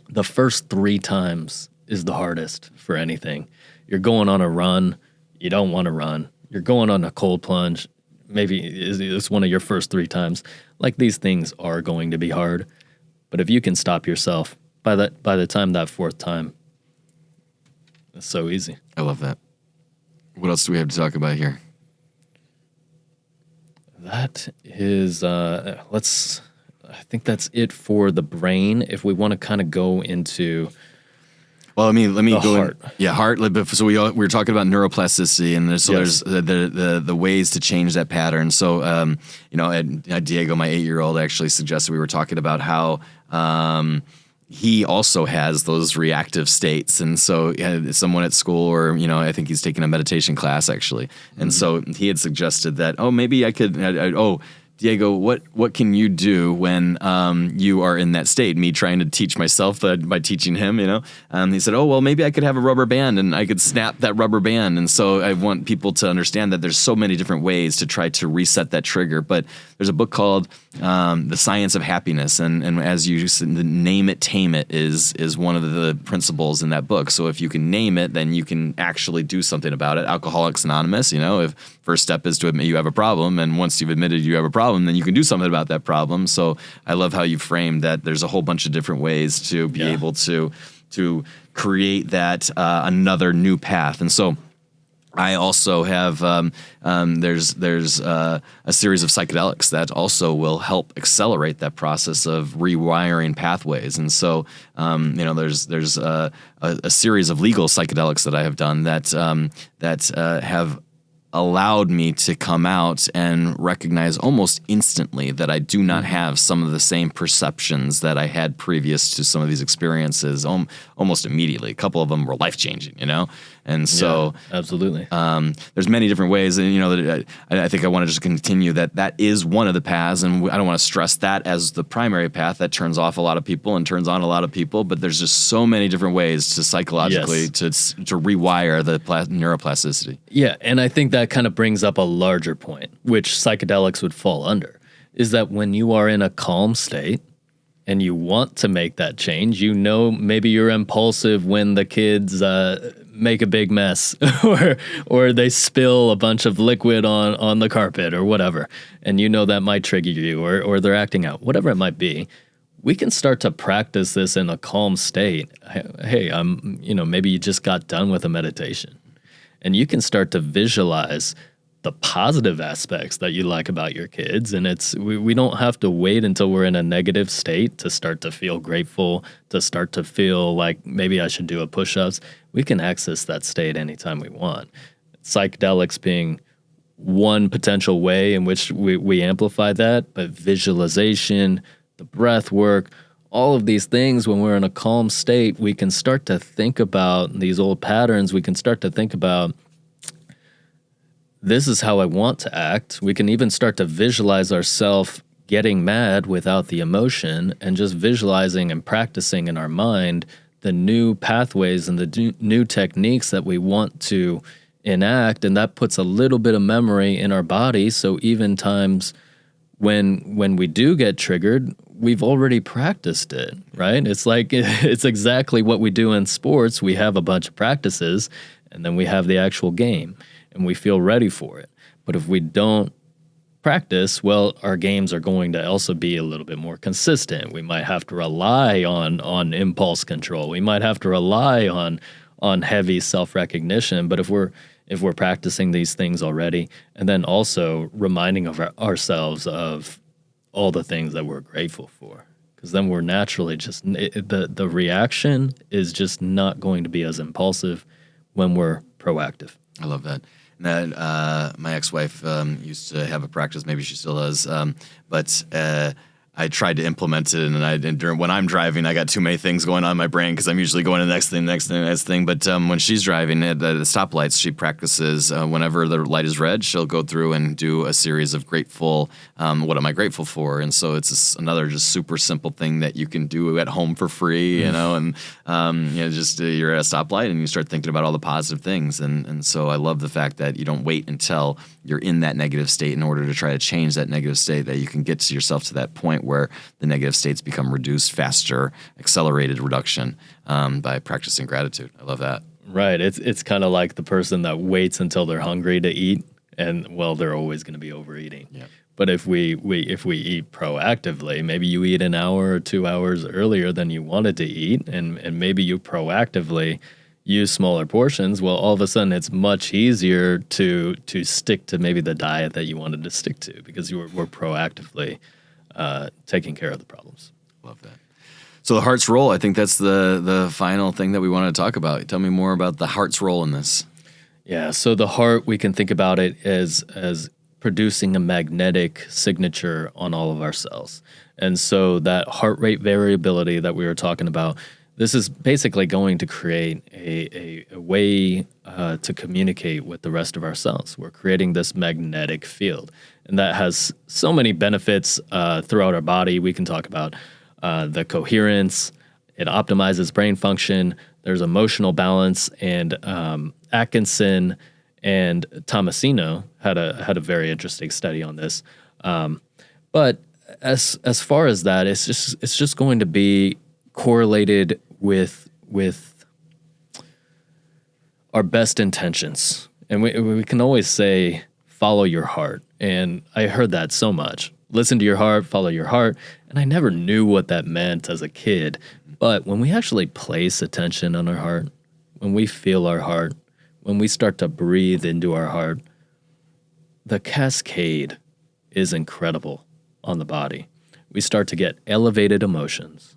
Speaker 2: The first 3 times is the hardest for anything. You're going on a run, you don't want to run. You're going on a cold plunge, maybe it's one of your first 3 times. Like, these things are going to be hard. But if you can stop yourself, by the time that 4th time, it's so easy.
Speaker 1: I love that. What else do we have to talk about here?
Speaker 2: That is, I think that's it for the brain. If we want to kind of go into...
Speaker 1: Well, let me go
Speaker 2: heart.
Speaker 1: Heart. So we were talking about neuroplasticity, and there's
Speaker 2: Yes.
Speaker 1: the ways to change that pattern. So Diego, my 8-year-old, actually suggested, we were talking about how he also has those reactive states, and so someone at school, or I think he's taking a meditation class actually, and so he had suggested that maybe I could Diego, what can you do when you are in that state? Me trying to teach myself by teaching him, He said, well, maybe I could have a rubber band and I could snap that rubber band. And so I want people to understand that there's so many different ways to try to reset that trigger. But there's a book called The Science of Happiness, and as you said, the name it, tame it is one of the principles in that book. So if you can name it, then you can actually do something about it. Alcoholics Anonymous, if first step is to admit you have a problem, and once you've admitted you have a problem, then you can do something about that problem. So I love how you framed that there's a whole bunch of different ways to be able to create that another new path. And so I also have there's a series of psychedelics that also will help accelerate that process of rewiring pathways. And so there's a series of legal psychedelics that I have done that have allowed me to come out and recognize almost instantly that I do not have some of the same perceptions that I had previous to some of these experiences, almost immediately. A couple of them were life-changing, And so,
Speaker 2: absolutely,
Speaker 1: there's many different ways, and I think I want to just continue that is one of the paths, and I don't want to stress that as the primary path that turns off a lot of people and turns on a lot of people. But there's just so many different ways to psychologically to rewire the neuroplasticity.
Speaker 2: Yeah, and I think that kind of brings up a larger point, which psychedelics would fall under, is that when you are in a calm state and you want to make that change, maybe you're impulsive when the kids make a big mess or they spill a bunch of liquid on the carpet or whatever, and that might trigger you, or they're acting out, whatever it might be. We can start to practice this in a calm state. Hey, maybe you just got done with a meditation, and you can start to visualize the positive aspects that you like about your kids. And we don't have to wait until we're in a negative state to start to feel grateful, to start to feel like maybe I should do a push-ups. We can access that state anytime we want. Psychedelics being one potential way in which we amplify that, but visualization, the breath work, all of these things, when we're in a calm state, we can start to think about these old patterns. We can start to think about, this is how I want to act. We can even start to visualize ourselves getting mad without the emotion, and just visualizing and practicing in our mind the new pathways and the new techniques that we want to enact. And that puts a little bit of memory in our body. So even times when we do get triggered, we've already practiced it, right? It's like, it's exactly what we do in sports. We have a bunch of practices, and then we have the actual game, and we feel ready for it. But if we don't practice, well, our games are going to also be a little bit more consistent. We might have to rely on impulse control. We might have to rely on heavy self-recognition. But if we're practicing these things already, and then also reminding ourselves of all the things that we're grateful for, because then we're naturally just, the reaction is just not going to be as impulsive when we're proactive.
Speaker 1: I love that. And my ex-wife used to have a practice, maybe she still does, but I tried to implement it, and when I'm driving, I got too many things going on in my brain because I'm usually going to the next thing. But when she's driving at the stoplights, she practices whenever the light is red, she'll go through and do a series of grateful, what am I grateful for? And so it's another just super simple thing that you can do at home for free, you know, and just you're at a stoplight and you start thinking about all the positive things. And so I love the fact that you don't wait until you're in that negative state in order to try to change that negative state, that you can get to yourself to that point where the negative states become reduced faster, accelerated reduction by practicing gratitude. I love that.
Speaker 2: Right. It's kind of like the person that waits until they're hungry to eat, and well, they're always going to be overeating.
Speaker 1: Yeah.
Speaker 2: But if we eat proactively, maybe you eat an hour or 2 hours earlier than you wanted to eat, and maybe you proactively use smaller portions, well, all of a sudden it's much easier to stick to maybe the diet that you wanted to stick to, because we're proactively taking care of the problems.
Speaker 1: Love that. So the heart's role, I think that's the final thing that we want to talk about. Tell me more about the heart's role in this.
Speaker 2: Yeah, so the heart, we can think about it as producing a magnetic signature on all of our cells. And so that heart rate variability that we were talking about, this is basically going to create a way to communicate with the rest of our cells. We're creating this magnetic field, and that has so many benefits throughout our body. We can talk about the coherence. It optimizes brain function. There's emotional balance, and Atkinson and Tomasino had a very interesting study on this. But as far as that, it's just going to be correlated with our best intentions. And we can always say, follow your heart. And I heard that so much. Listen to your heart, follow your heart. And I never knew what that meant as a kid. But when we actually place attention on our heart, when we feel our heart, when we start to breathe into our heart, the cascade is incredible on the body. We start to get elevated emotions.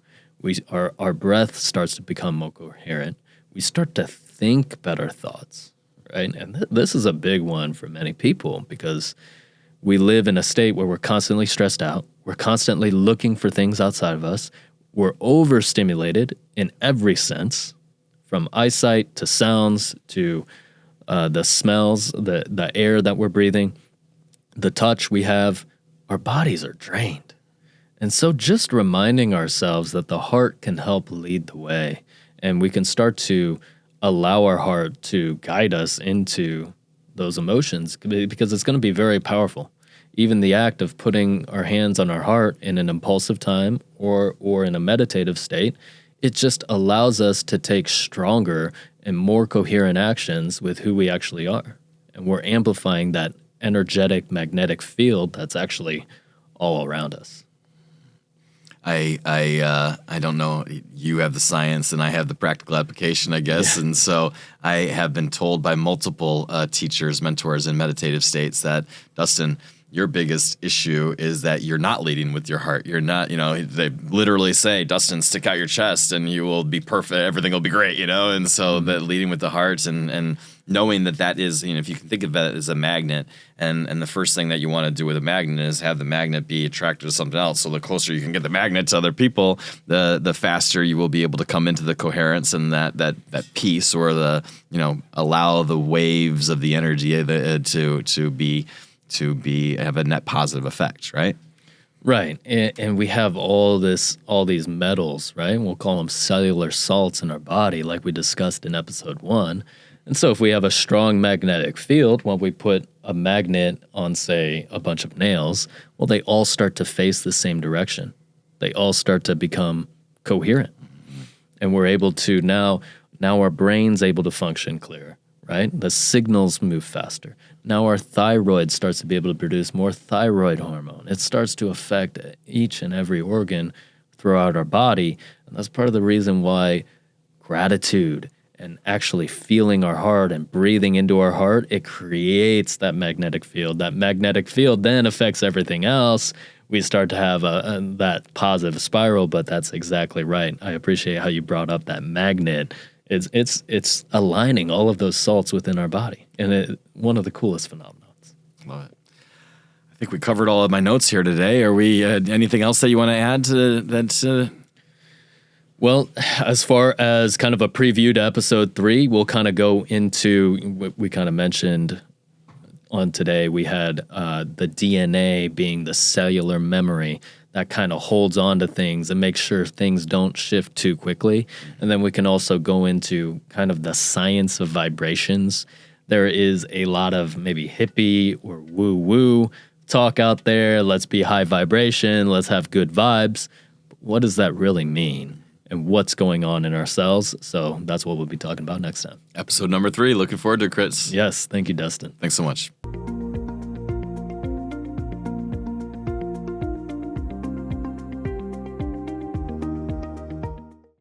Speaker 2: Our breath starts to become more coherent. We start to think better thoughts, right? And this is a big one for many people, because we live in a state where we're constantly stressed out. We're constantly looking for things outside of us. We're overstimulated in every sense, from eyesight to sounds to the smells, the air that we're breathing, the touch we have. Our bodies are drained. And so just reminding ourselves that the heart can help lead the way, and we can start to allow our heart to guide us into those emotions, because it's going to be very powerful. Even the act of putting our hands on our heart in an impulsive time or in a meditative state, it just allows us to take stronger and more coherent actions with who we actually are. And we're amplifying that energetic magnetic field that's actually all around us.
Speaker 1: I don't know. You have the science and I have the practical application, I guess. Yeah. And so I have been told by multiple teachers, mentors in meditative states that, Dustin, your biggest issue is that you're not leading with your heart. You're not, they literally say, Dustin, stick out your chest and you will be perfect. Everything will be great, And so that leading with the heart and knowing that is, if you can think of that as a magnet, and the first thing that you want to do with a magnet is have the magnet be attracted to something else. So the closer you can get the magnet to other people, the faster you will be able to come into the coherence and that peace, or the, allow the waves of the energy to have a net positive effect, right?
Speaker 2: Right. And we have all these metals, right? We'll call them cellular salts in our body, like we discussed in episode 1. And so if we have a strong magnetic field, when we put a magnet on, say, a bunch of nails, well, they all start to face the same direction. They all start to become coherent. And we're able to now our brain's able to function clearer, right? The signals move faster. Now our thyroid starts to be able to produce more thyroid hormone. It starts to affect each and every organ throughout our body. And that's part of the reason why gratitude and actually feeling our heart and breathing into our heart, it creates that magnetic field. That magnetic field then affects everything else. We start to have that positive spiral, but that's exactly right. I appreciate how you brought up that magnet. It's aligning all of those salts within our body, and one of the coolest phenomena.
Speaker 1: Love it. I think we covered all of my notes here today. Are we anything else that you want to add to that?
Speaker 2: Well, as far as kind of a preview to episode 3, we'll kind of go into what we kind of mentioned on today. We had the DNA being the cellular memory that kind of holds on to things and makes sure things don't shift too quickly. And then we can also go into kind of the science of vibrations. There is a lot of maybe hippie or woo-woo talk out there. Let's be high vibration. Let's have good vibes. What does that really mean? And what's going on in our cells? So that's what we'll be talking about next time.
Speaker 1: Episode number 3. Looking forward to it, Chris.
Speaker 2: Yes. Thank you, Dustin.
Speaker 1: Thanks so much.